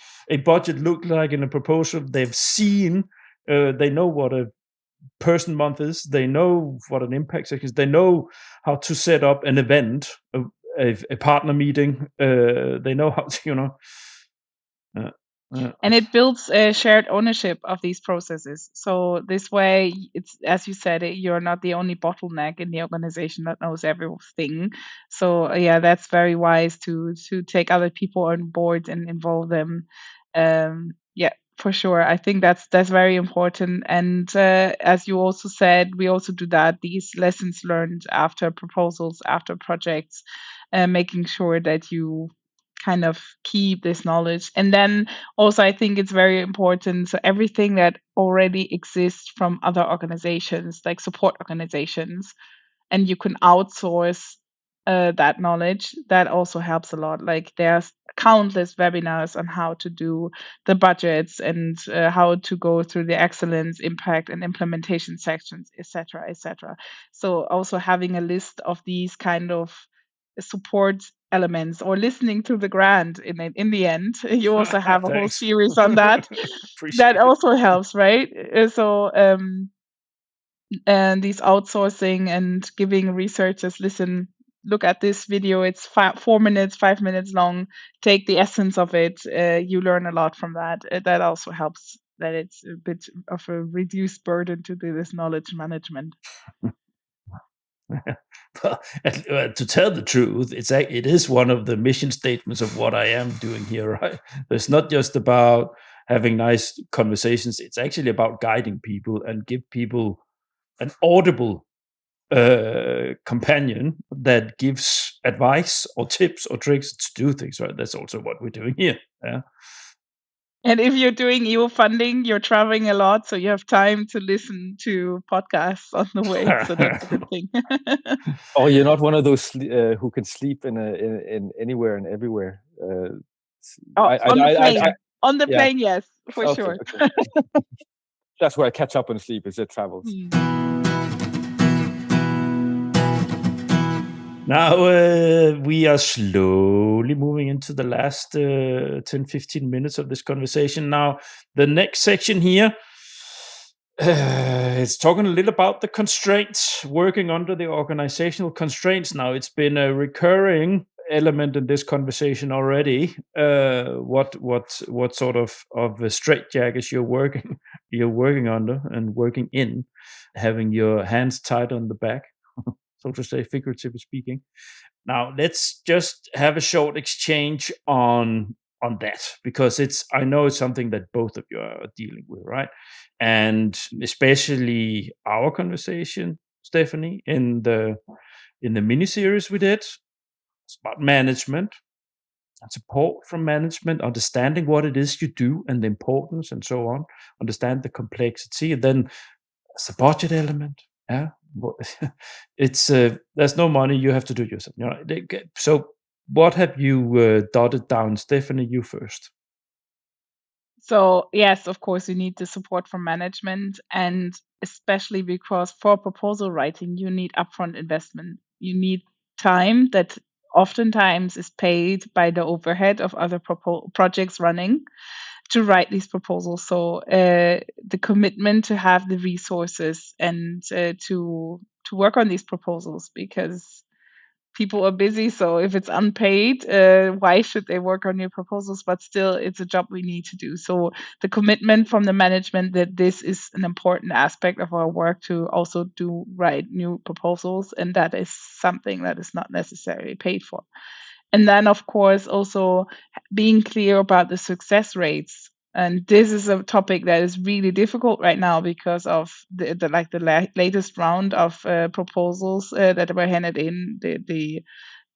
Speaker 1: budget looked like in a proposal. They've seen. They know what a person month is. They know what an impact section is. They know how to set up an event, a partner meeting. They know how to,
Speaker 2: and it builds a shared ownership of these processes. So this way, it's, as you said, you're not the only bottleneck in the organization that knows everything. So that's very wise to take other people on board and involve them. For sure. I think that's very important. And as you also said, we also do that, these lessons learned after proposals, after projects, making sure that you kind of keep this knowledge. And then also, I think it's very important. So everything that already exists from other organizations, like support organizations, and you can outsource that knowledge, that also helps a lot. Like, there's countless webinars on how to do the budgets and how to go through the excellence, impact, and implementation sections, etc., etc. So also having a list of these kind of support elements, or listening to the grant in the end, you also have a whole series on that. That also helps, right? So and these outsourcing and giving researchers, listen, look at this video. It's 4 minutes, 5 minutes long. Take the essence of it. You learn a lot from that. That also helps that it's a bit of a reduced burden to do this knowledge management.
Speaker 1: Well, to tell the truth, it is one of the mission statements of what I am doing here, right? It's not just about having nice conversations. It's actually about guiding people and give people an audible companion that gives advice or tips or tricks to do things, right? That's also what we're doing here. Yeah.
Speaker 2: And if you're doing EU funding, you're traveling a lot, so you have time to listen to podcasts on the way. So that's a good thing.
Speaker 3: Oh, you're not one of those who can sleep in anywhere and everywhere.
Speaker 2: On the plane, yes, for sure.
Speaker 3: Okay. That's where I catch up on sleep, is it travels.
Speaker 1: Now we are slowly moving into the last 10-15 minutes of this conversation. Now, the next section here, it's talking a little about the constraints, working under the organizational constraints. Now, it's been a recurring element in this conversation already. What sort of straitjackets you're working under and working in, having your hands tied on the back, so to say, figuratively speaking. Now, let's just have a short exchange on that, because I know it's something that both of you are dealing with, right? And especially our conversation, Stephanie, in the mini-series we did, it's about management and support from management, understanding what it is you do and the importance and so on, understand the complexity, and then there's a budget element. Yeah, it's there's no money, you have to do yourself. You know, so what have you dotted down, Stephanie? You first.
Speaker 2: So yes, of course, you need the support from management, and especially because for proposal writing, you need upfront investment. You need time that oftentimes is paid by the overhead of other projects running to write these proposals. So the commitment to have the resources and to work on these proposals, because people are busy. So if it's unpaid, why should they work on your proposals? But still, it's a job we need to do. So the commitment from the management that this is an important aspect of our work to also write new proposals, and that is something that is not necessarily paid for. And then, of course, also being clear about the success rates. And this is a topic that is really difficult right now because of the latest round of proposals that were handed in. The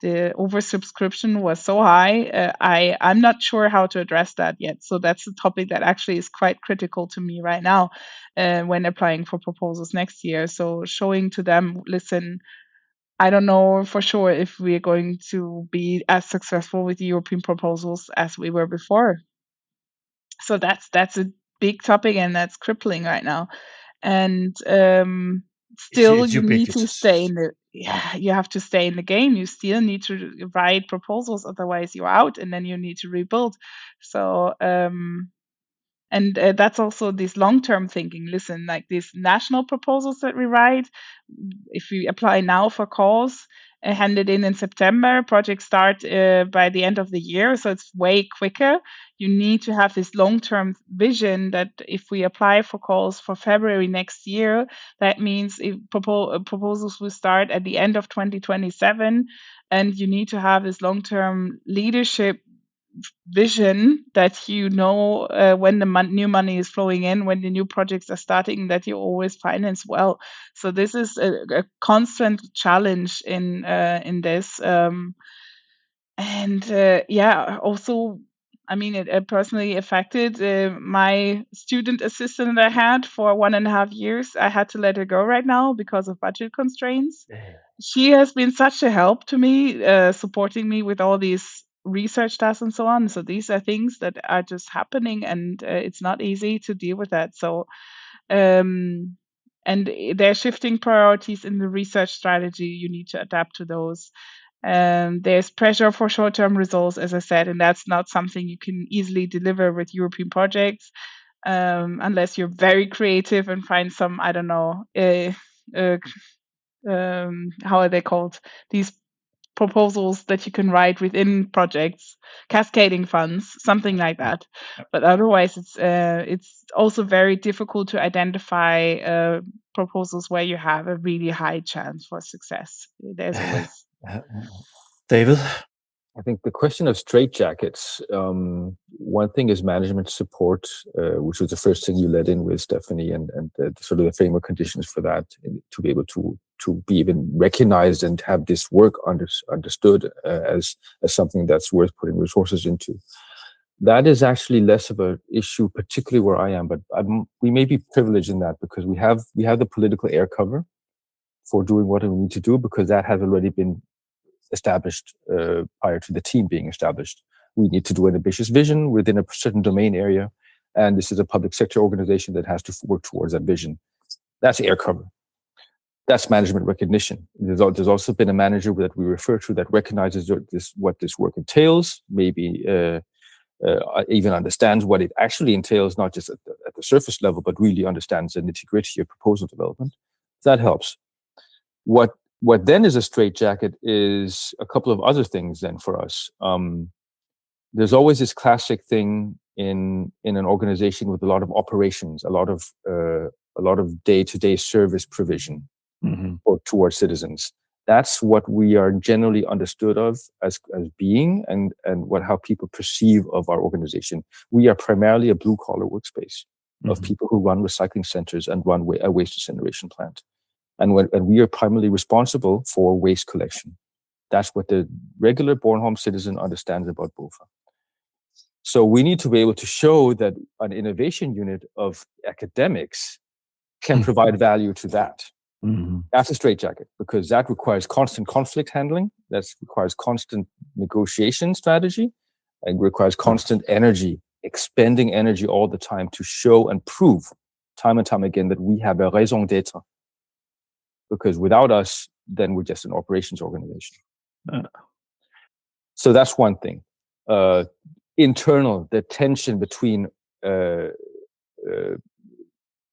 Speaker 2: oversubscription was so high. I'm not sure how to address that yet. So that's a topic that actually is quite critical to me right now when applying for proposals next year. So showing to them, listen, I don't know for sure if we're going to be as successful with European proposals as we were before. So that's a big topic, and that's crippling right now. And still,
Speaker 1: it's
Speaker 2: you need to
Speaker 1: ubiquitous.
Speaker 2: stay in you have to stay in the game. You still need to write proposals, otherwise you're out, and then you need to rebuild. So and that's also this long-term thinking. Listen, like these national proposals that we write, if we apply now for calls, hand it in September, projects start by the end of the year, so it's way quicker. You need to have this long-term vision that if we apply for calls for February next year, that means proposals will start at the end of 2027, and you need to have this long-term leadership vision that when the new money is flowing in, when the new projects are starting, that you always finance well. So this is a constant challenge in this. Also, I mean, it personally affected my student assistant that I had for 1.5 years. I had to let her go right now because of budget constraints.
Speaker 1: Yeah.
Speaker 2: She has been such a help to me, supporting me with all these research tasks and so on. So these are things that are just happening, and it's not easy to deal with that. So, and they're shifting priorities in the research strategy. You need to adapt to those. There's pressure for short-term results, as I said, and that's not something you can easily deliver with European projects, unless you're very creative and find some, I don't know, how are they called? These proposals that you can write within projects, cascading funds, something like that. But otherwise, it's also very difficult to identify proposals where you have a really high chance for success. There's always
Speaker 1: David.
Speaker 3: I think the question of straitjackets, one thing is management support, which was the first thing you led in with, Stephanie, and sort of the framework conditions for that, to be able to be even recognized and have this work understood as something that's worth putting resources into. That is actually less of an issue, particularly where I am, but we may be privileged in that because we have the political air cover for doing what we need to do, because that has already been established prior to the team being established. We need to do an ambitious vision within a certain domain area, and this is a public sector organization that has to work towards that vision. That's air cover. That's management recognition. There's also been a manager that we refer to that recognizes what this work entails, maybe even understands what it actually entails, not just at the surface level, but really understands the nitty-gritty of proposal development. That helps. What then is a straitjacket is a couple of other things then for us. There's always this classic thing in an organization with a lot of operations, a lot of day-to-day service provision or towards citizens. That's what we are generally understood of as being, and how people perceive of our organization. We are primarily a blue-collar workspace of people who run recycling centers and run a waste incineration plant. And we are primarily responsible for waste collection. That's what the regular Bornholm citizen understands about BOFA. So we need to be able to show that an innovation unit of academics can provide value to that. That's a straitjacket, because that requires constant conflict handling, that requires constant negotiation strategy, and requires constant energy, expending energy all the time to show and prove time and time again that we have a raison d'être. Because without us, then we're just an operations organization. So that's one thing. Internal, the tension between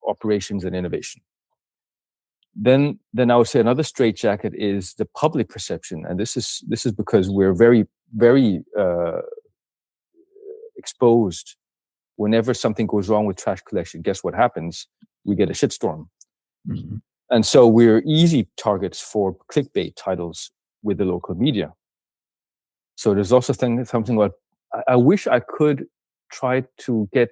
Speaker 3: operations and innovation. Then I would say another straitjacket is the public perception, and this is because we're very, very exposed. Whenever something goes wrong with trash collection, guess what happens? We get a shitstorm. And so we're easy targets for clickbait titles with the local media. So there's also something about, I wish I could try to get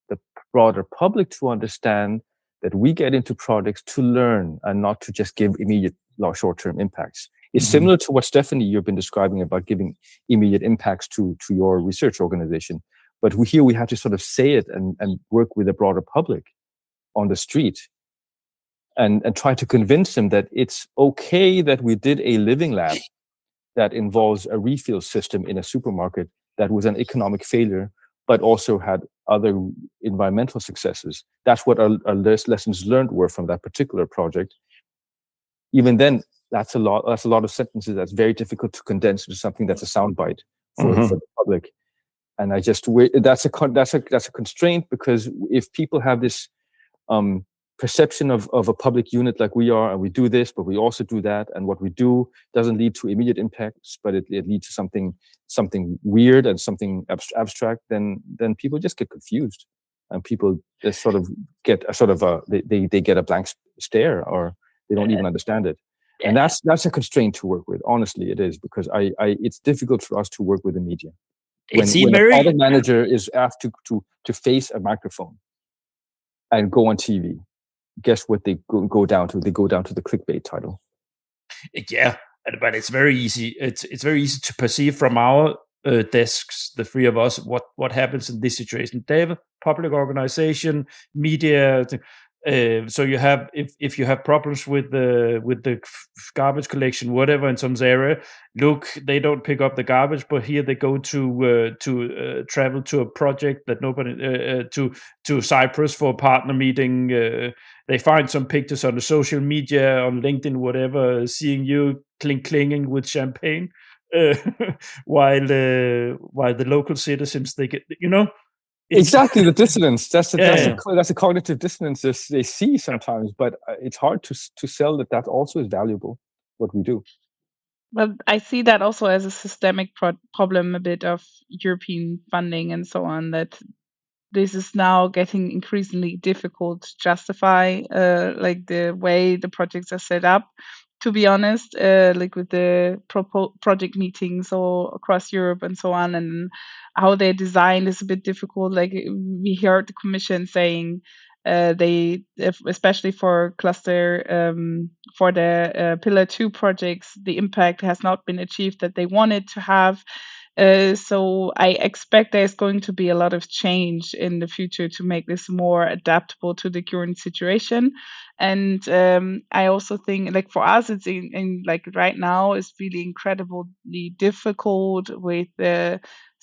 Speaker 3: the broader public to understand that we get into projects to learn and not to just give immediate short-term impacts. It's similar to what, Stephanie, you've been describing about giving immediate impacts to your research organization. But here we have to sort of say it and work with the broader public on the street. And try to convince them that it's okay that we did a living lab that involves a refill system in a supermarket that was an economic failure, but also had other environmental successes. That's what our lessons learned were from that particular project. Even then, that's a lot of sentences that's very difficult to condense into something that's a soundbite for the public. And that's a constraint, because if people have this perception of a public unit like we are, and we do this, but we also do that, and what we do doesn't lead to immediate impacts, but it leads to something weird and something abstract, then people just get confused, and people just sort of get they get a blank stare, or they don't even understand it. And that's a constraint to work with. Honestly, it is, because it's difficult for us to work with the media. When a product manager is asked to face a microphone and go on TV, guess what they go down to? They go down to the clickbait title.
Speaker 1: Yeah, but it's very easy. It's very easy to perceive from our desks, the three of us, what happens in this situation. David, public organization, media. So you have, if you have problems with the garbage collection, whatever, in some area, look, they don't pick up the garbage, but here they go to travel to a project that nobody to Cyprus for a partner meeting. They find some pictures on the social media, on LinkedIn, whatever, seeing you clinging with champagne, while the local citizens, they get,
Speaker 3: Exactly, the dissonance. That's a cognitive dissonance they see sometimes, but it's hard to sell that also is valuable, what we do.
Speaker 2: But I see that also as a systemic problem, a bit of European funding and so on, that this is now getting increasingly difficult to justify, like the way the projects are set up. To be honest, like with the project meetings all across Europe and so on, and how they're designed is a bit difficult. Like we heard the Commission saying especially for cluster for the Pillar 2 projects, the impact has not been achieved that they wanted to have. So I expect there's going to be a lot of change in the future to make this more adaptable to the current situation. And I also think, like for us, it's in like right now, it's really incredibly difficult with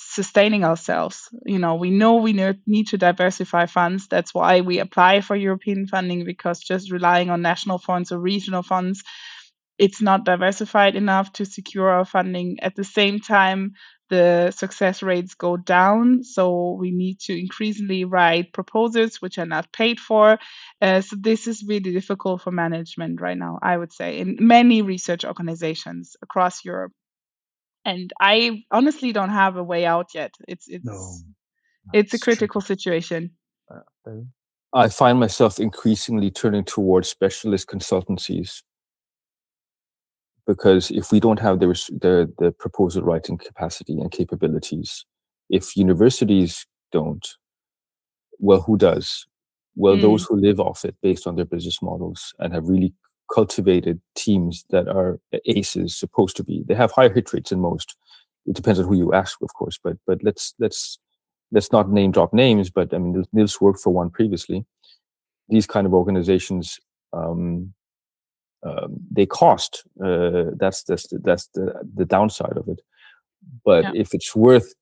Speaker 2: sustaining ourselves. We know we need to diversify funds. That's why we apply for European funding, because just relying on national funds or regional funds, it's not diversified enough to secure our funding. At the same time, the success rates go down, so we need to increasingly write proposals which are not paid for. So this is really difficult for management right now, I would say, in many research organizations across Europe. And I honestly don't have a way out yet. It's a critical situation.
Speaker 3: I find myself increasingly turning towards specialist consultancies, because if we don't have the proposal writing capacity and capabilities, if universities don't, well, who does? Well, those who live off it based on their business models and have really cultivated teams that are aces supposed to be. They have higher hit rates than most. It depends on who you ask, of course, but let's not name drop names, but I mean, Nils worked for one previously. These kind of organizations, they cost. That's the downside of it. But
Speaker 2: Yeah.
Speaker 3: if it's worth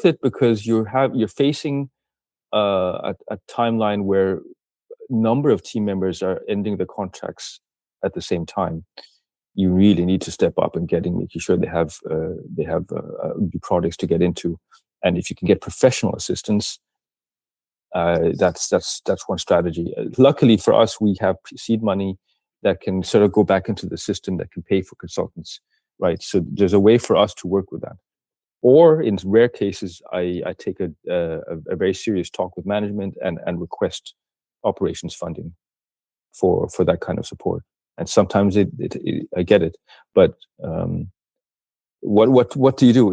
Speaker 3: it because you're facing a timeline where a number of team members are ending the contracts at the same time, you really need to step up and making sure they have new products to get into. And if you can get professional assistance, that's one strategy. Luckily for us, we have seed money that can sort of go back into the system that can pay for consultants, right? So there's a way for us to work with that. Or in rare cases, I take a very serious talk with management and request operations funding for that kind of support. And sometimes I get it, but what do you do?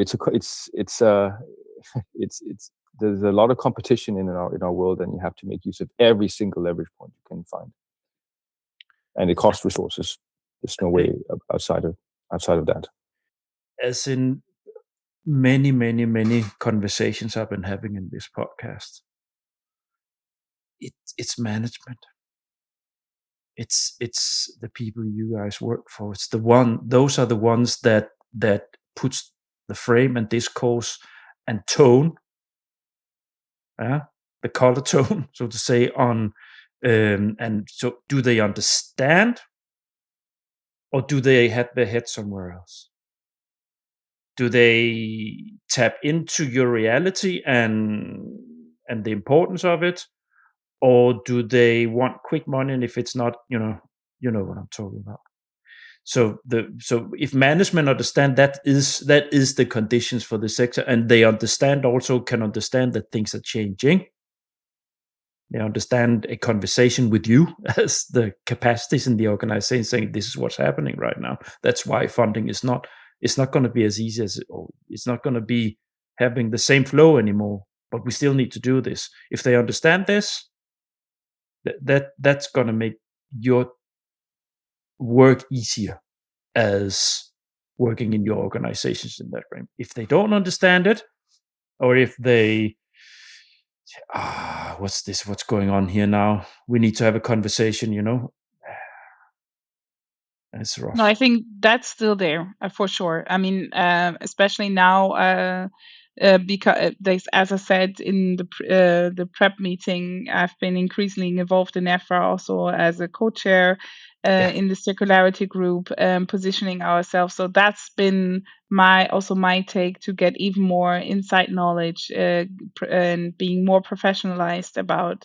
Speaker 3: There's a lot of competition in our world, and you have to make use of every single leverage point you can find, and it costs resources. There's no way outside of that.
Speaker 1: As in many conversations I've been having in this podcast, it's management. It's the people you guys work for. It's those are the ones that puts the frame and discourse and tone, the color tone, so to say, on and so do they understand, or do they have their head somewhere else? Do they tap into your reality and the importance of it, or do they want quick money? And if it's not, you know what I'm talking about. So if management understand that is the conditions for the sector, and they can understand that things are changing. They understand a conversation with you as the capacities in the organization, saying this is what's happening right now. That's why funding is not. It's not going to be as easy as it's not going to be having the same flow anymore. But we still need to do this. If they understand this, that's going to make your work easier as working in your organizations in that frame. If they don't understand it, or if they what's this? What's going on here now? We need to have a conversation, It's rough.
Speaker 2: No, I think that's still there for sure. I mean, especially now, because as I said in the prep meeting, I've been increasingly involved in EFRA also as a co-chair in the circularity group, positioning ourselves. So that's been my take to get even more insight knowledge and being more professionalized about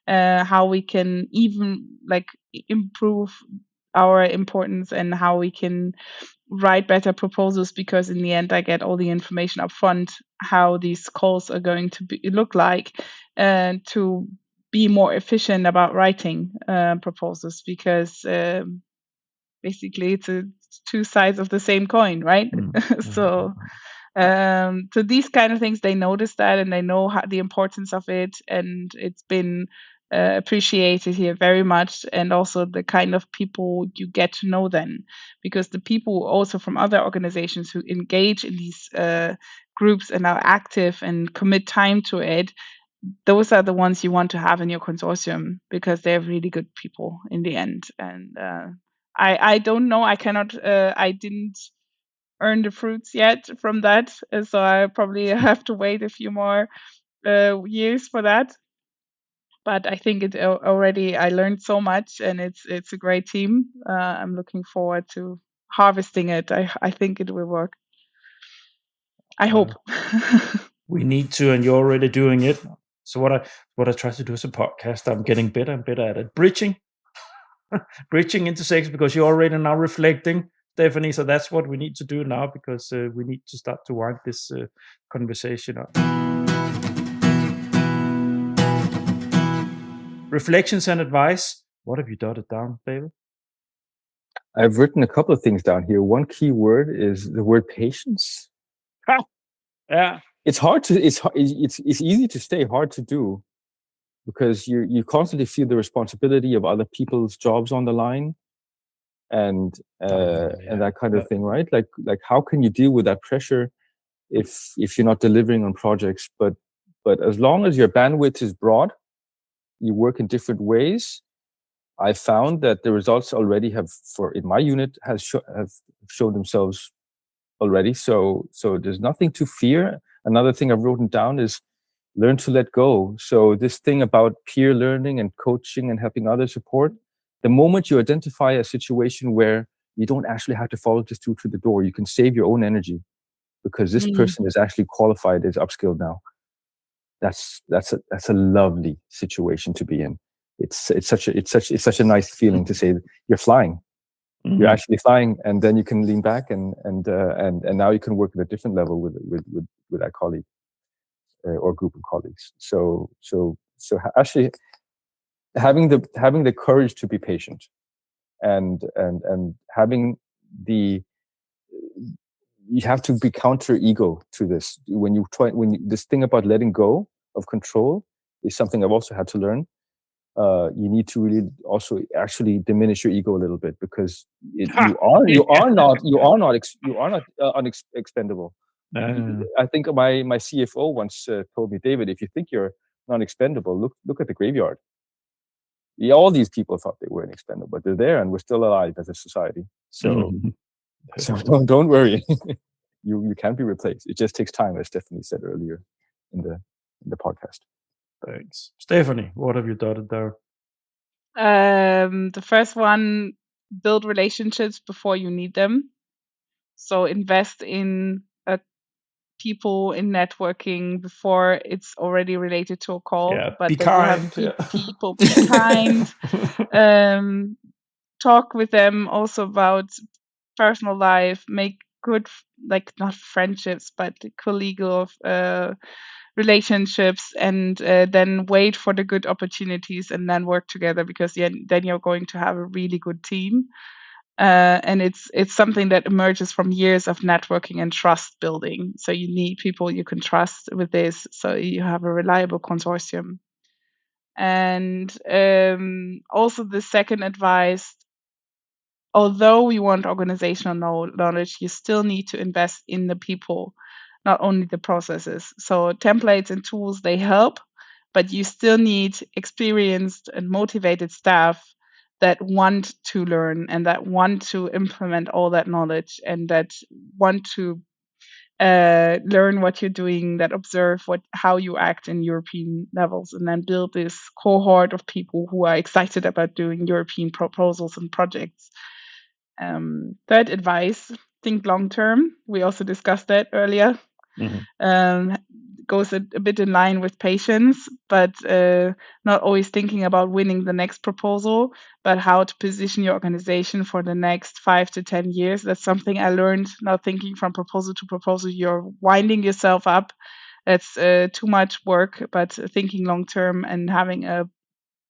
Speaker 2: how we can even improve our importance and how we can write better proposals, because in the end I get all the information up front how these calls are going to look like, to be more efficient about writing proposals, because basically it's two sides of the same coin, right? So these kind of things, they notice that and they know the importance of it, and it's been appreciated here very much. And also the kind of people you get to know then, because the people also from other organizations who engage in these groups and are active and commit time to it, those are the ones you want to have in your consortium, because they're really good people in the end. And I don't know, I cannot, I didn't earn the fruits yet from that, so I probably have to wait a few more years for that. But I think it already, I learned so much, and it's a great team. I'm looking forward to harvesting it. I think it will work. I hope.
Speaker 1: We need to, and you're already doing it. So what I try to do as a podcast, I'm getting better and better at it. Bridging into sex, because you're already now reflecting, Stephanie. So that's what we need to do now, because we need to start to wind this conversation up. Reflections and advice. What have you jotted down, David?
Speaker 3: I've written a couple of things down here. One key word is the word patience.
Speaker 1: Yeah.
Speaker 3: It's hard to, it's easy to stay, hard to do, because you constantly feel the responsibility of other people's jobs on the line, and that kind of thing, right? Like how can you deal with that pressure if you're not delivering on projects? But as long as your bandwidth is broad, you work in different ways. I found that the results already in my unit have shown themselves already. So there's nothing to fear. Another thing I've written down is learn to let go. So this thing about peer learning and coaching and helping others support, the moment you identify a situation where you don't actually have to follow this dude to the door, you can save your own energy, because this person is actually qualified, is upskilled now. That's a lovely situation to be in. It's such a nice feeling to say you're flying. Mm-hmm. You're actually flying, and then you can lean back and now you can work at a different level with that colleague or group of colleagues. So actually having the courage to be patient, and having you have to be counter ego to this. This thing about letting go of control is something I've also had to learn. You need to really also actually diminish your ego a little bit, because you are not expendable. I think my CFO once told me, David, if you think you're not expendable, look at the graveyard. Yeah, all these people thought they weren't expendable, but they're there and we're still alive as a society. So so don't worry. You can't be replaced. It just takes time, as Stephanie said earlier in the podcast.
Speaker 1: Thanks. Stephanie, what have you dotted there?
Speaker 2: The first one, build relationships before you need them. So invest in people, in networking before it's already related to a call.
Speaker 1: Yeah,
Speaker 2: but
Speaker 1: be
Speaker 2: kind. People, be kind. Talk with them also about personal life. Make good, not friendships, but collegial relationships, and then wait for the good opportunities and then work together, because then you're going to have a really good team. And it's something that emerges from years of networking and trust building. So you need people you can trust with this, so you have a reliable consortium. And also the second advice, although we want organizational knowledge, you still need to invest in the people, not only the processes. So templates and tools, they help, but you still need experienced and motivated staff that want to learn and that want to implement all that knowledge, and that want to learn what you're doing, that observe how you act in European levels, and then build this cohort of people who are excited about doing European proposals and projects. Third advice, think long term. We also discussed that earlier. goes a bit in line with patience, but not always thinking about winning the next proposal, but how to position your organization for the next 5 to 10 years. That's something I learned, not thinking from proposal to proposal. You're winding yourself up. That's too much work, but thinking long term and having a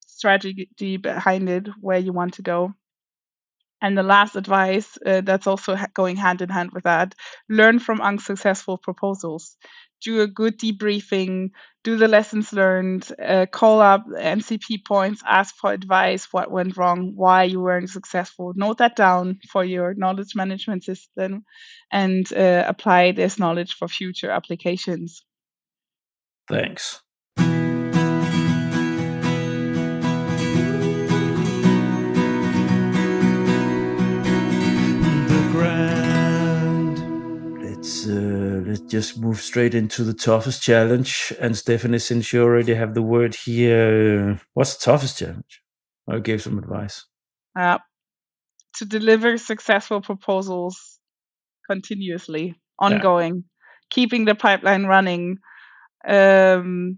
Speaker 2: strategy behind it, where you want to go. And the last advice, that's also going hand in hand with that, learn from unsuccessful proposals. Do a good debriefing, do the lessons learned, call up MCP points, ask for advice, what went wrong, why you weren't successful. Note that down for your knowledge management system and apply this knowledge for future applications.
Speaker 1: Thanks. Let's just move straight into the toughest challenge. And Stephanie, since you already have the word here, what's the toughest challenge? I'll give some advice.
Speaker 2: To deliver successful proposals continuously, ongoing, keeping the pipeline running, and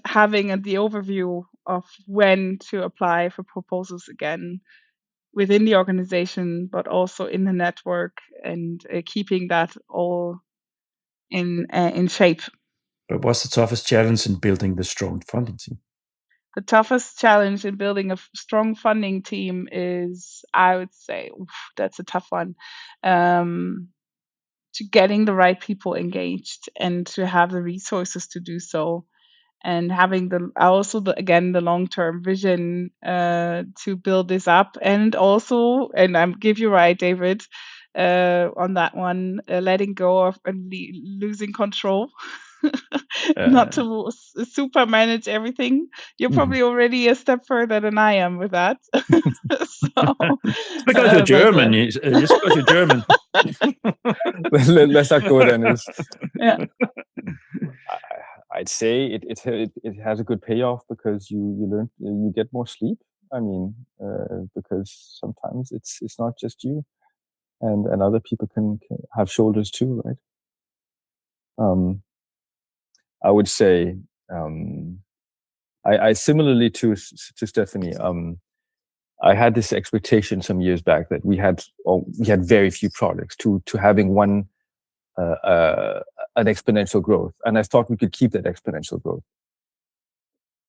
Speaker 2: having the overview of when to apply for proposals again within the organization, but also in the network, and keeping that all in shape.
Speaker 1: But what's the toughest challenge in building the strong funding team?
Speaker 2: The toughest challenge in building a strong funding team is, I would say, that's a tough one, to getting the right people engaged and to have the resources to do so. And having the long-term vision to build this up, and also, and I give you right, David, on that one, letting go of and losing control, not to super manage everything. You're probably already a step further than I am with that.
Speaker 1: It's because you're German. Just because you're German.
Speaker 3: Let's not go there, Niels.
Speaker 2: Yeah.
Speaker 3: I'd say it has a good payoff because you get more sleep. I mean, because sometimes it's not just you, and other people can have shoulders too, right? I would say I similarly to Stephanie. I had this expectation some years back that we had very few projects to having one. An exponential growth, and I thought we could keep that exponential growth.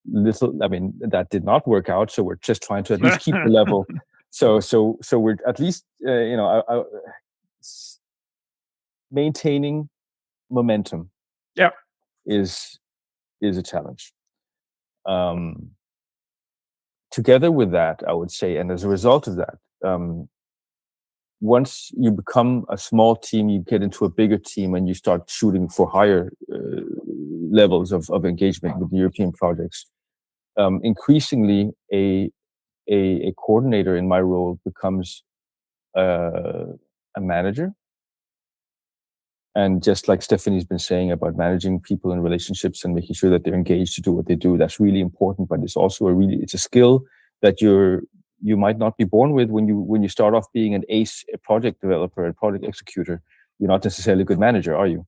Speaker 3: That did not work out. So we're just trying to at least keep the level. So we're at least maintaining momentum.
Speaker 1: Yeah,
Speaker 3: is a challenge. Together with that, I would say, and as a result of that, once you become a small team, you get into a bigger team and you start shooting for higher levels of engagement with European projects. Increasingly, a coordinator in my role becomes a manager. And just like Stephanie's been saying about managing people and relationships and making sure that they're engaged to do what they do, that's really important. But it's also it's a skill that you might not be born with when you start off being an ace project developer and project executor. You're not necessarily a good manager, are you?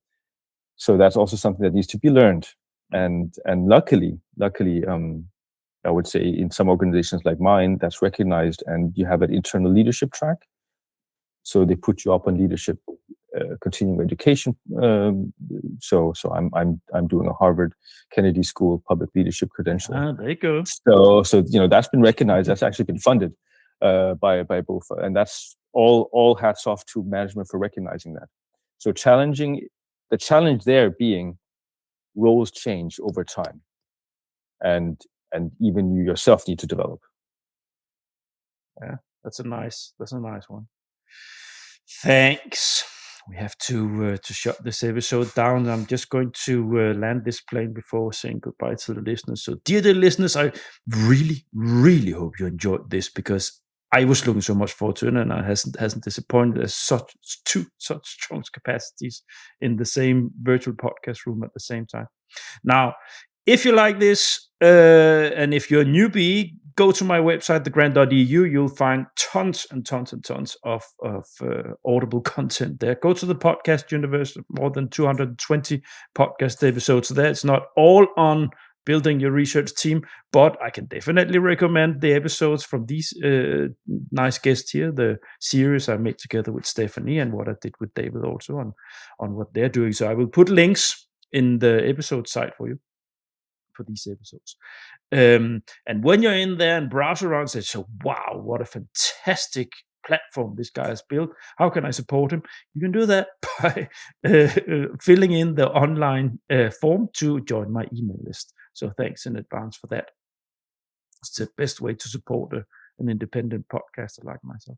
Speaker 3: So that's also something that needs to be learned. And luckily, I would say in some organizations like mine, that's recognized, and you have an internal leadership track. So they put you up on leadership, continuing education. So I'm doing a Harvard Kennedy School public leadership credential.
Speaker 1: There you go.
Speaker 3: So that's been recognized. That's actually been funded by BOFA, and that's all hats off to management for recognizing that. So the challenge there being roles change over time, and even you yourself need to develop.
Speaker 1: Yeah, that's a nice one. Thanks. We have to shut this episode down. I'm just going to land this plane before saying goodbye to the listeners. So, dear listeners, I really, really hope you enjoyed this, because I was looking so much forward to it, and I hasn't disappointed. There's such strong capacities in the same virtual podcast room at the same time. Now, If you like this, and if you're a newbie, go to my website, thegrant.eu. You'll find tons and tons and tons of audible content there. Go to the podcast universe, more than 220 podcast episodes there. It's not all on building your research team, but I can definitely recommend the episodes from these nice guests here, the series I made together with Stephanie and what I did with David also on what they're doing. So I will put links in the episode site for you for these episodes. And when you're in there and browse around and say, so wow, what a fantastic platform this guy has built. How can I support him? You can do that by filling in the online form to join my email list. So thanks in advance for that. It's the best way to support an independent podcaster like myself.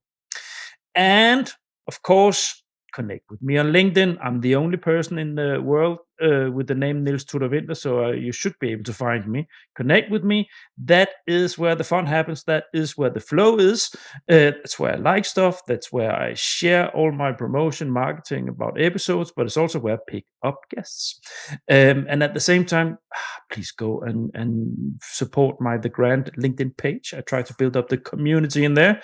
Speaker 1: And of course, connect with me on LinkedIn. I'm the only person in the world with the name Niels Tudor Winter, so you should be able to find me. Connect with me. That is where the fun happens. That is where the flow is. That's where I like stuff. That's where I share all my promotion, marketing about episodes, but it's also where I pick up guests. And at the same time, please go and support my The Grant LinkedIn page. I try to build up the community in there.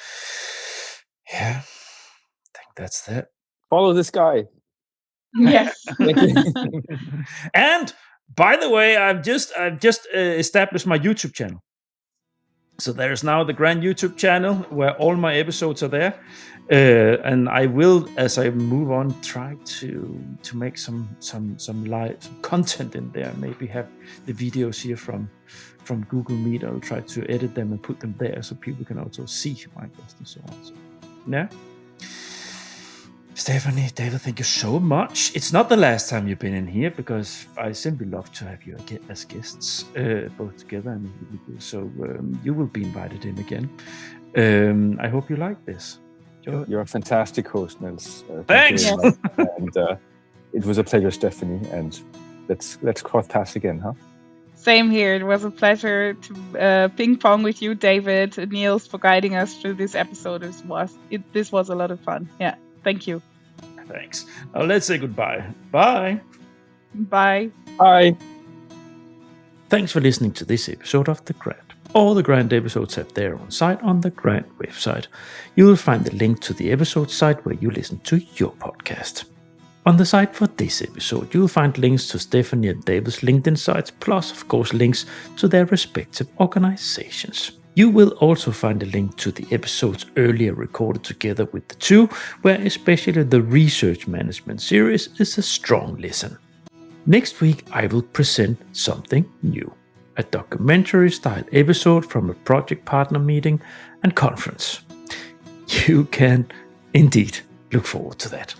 Speaker 1: Yeah, I think that's that.
Speaker 3: Follow this guy.
Speaker 2: Yes.
Speaker 1: And by the way, I've just established my YouTube channel. So there's now the Grant YouTube channel where all my episodes are there, and I will, as I move on, try to make some live content in there. Maybe have the videos here from Google Meet. I'll try to edit them and put them there so people can also see my guests and so on. So, yeah. Stephanie, David, thank you so much. It's not the last time you've been in here because I simply love to have you as guests, both together and individually. So you will be invited in again. I hope you like this.
Speaker 3: You're a fantastic host, Niels.
Speaker 1: Thanks.
Speaker 3: And it was a pleasure, Stephanie. And let's cross paths again, huh?
Speaker 2: Same here. It was a pleasure to ping pong with you, David, and Niels, for guiding us through this episode. This was a lot of fun. Yeah. Thank you.
Speaker 1: Thanks. Now let's say goodbye. Bye.
Speaker 2: Bye.
Speaker 3: Bye.
Speaker 1: Thanks for listening to this episode of The Grant. All the Grant episodes have their own site on the Grant website. You will find the link to the episode site where you listen to your podcast. On the site for this episode, you will find links to Stephanie and David's LinkedIn sites, plus, of course, links to their respective organizations. You will also find a link to the episodes earlier recorded together with the two, where especially the research management series is a strong listen. Next week, I will present something new, a documentary-style episode from a project partner meeting and conference. You can indeed look forward to that.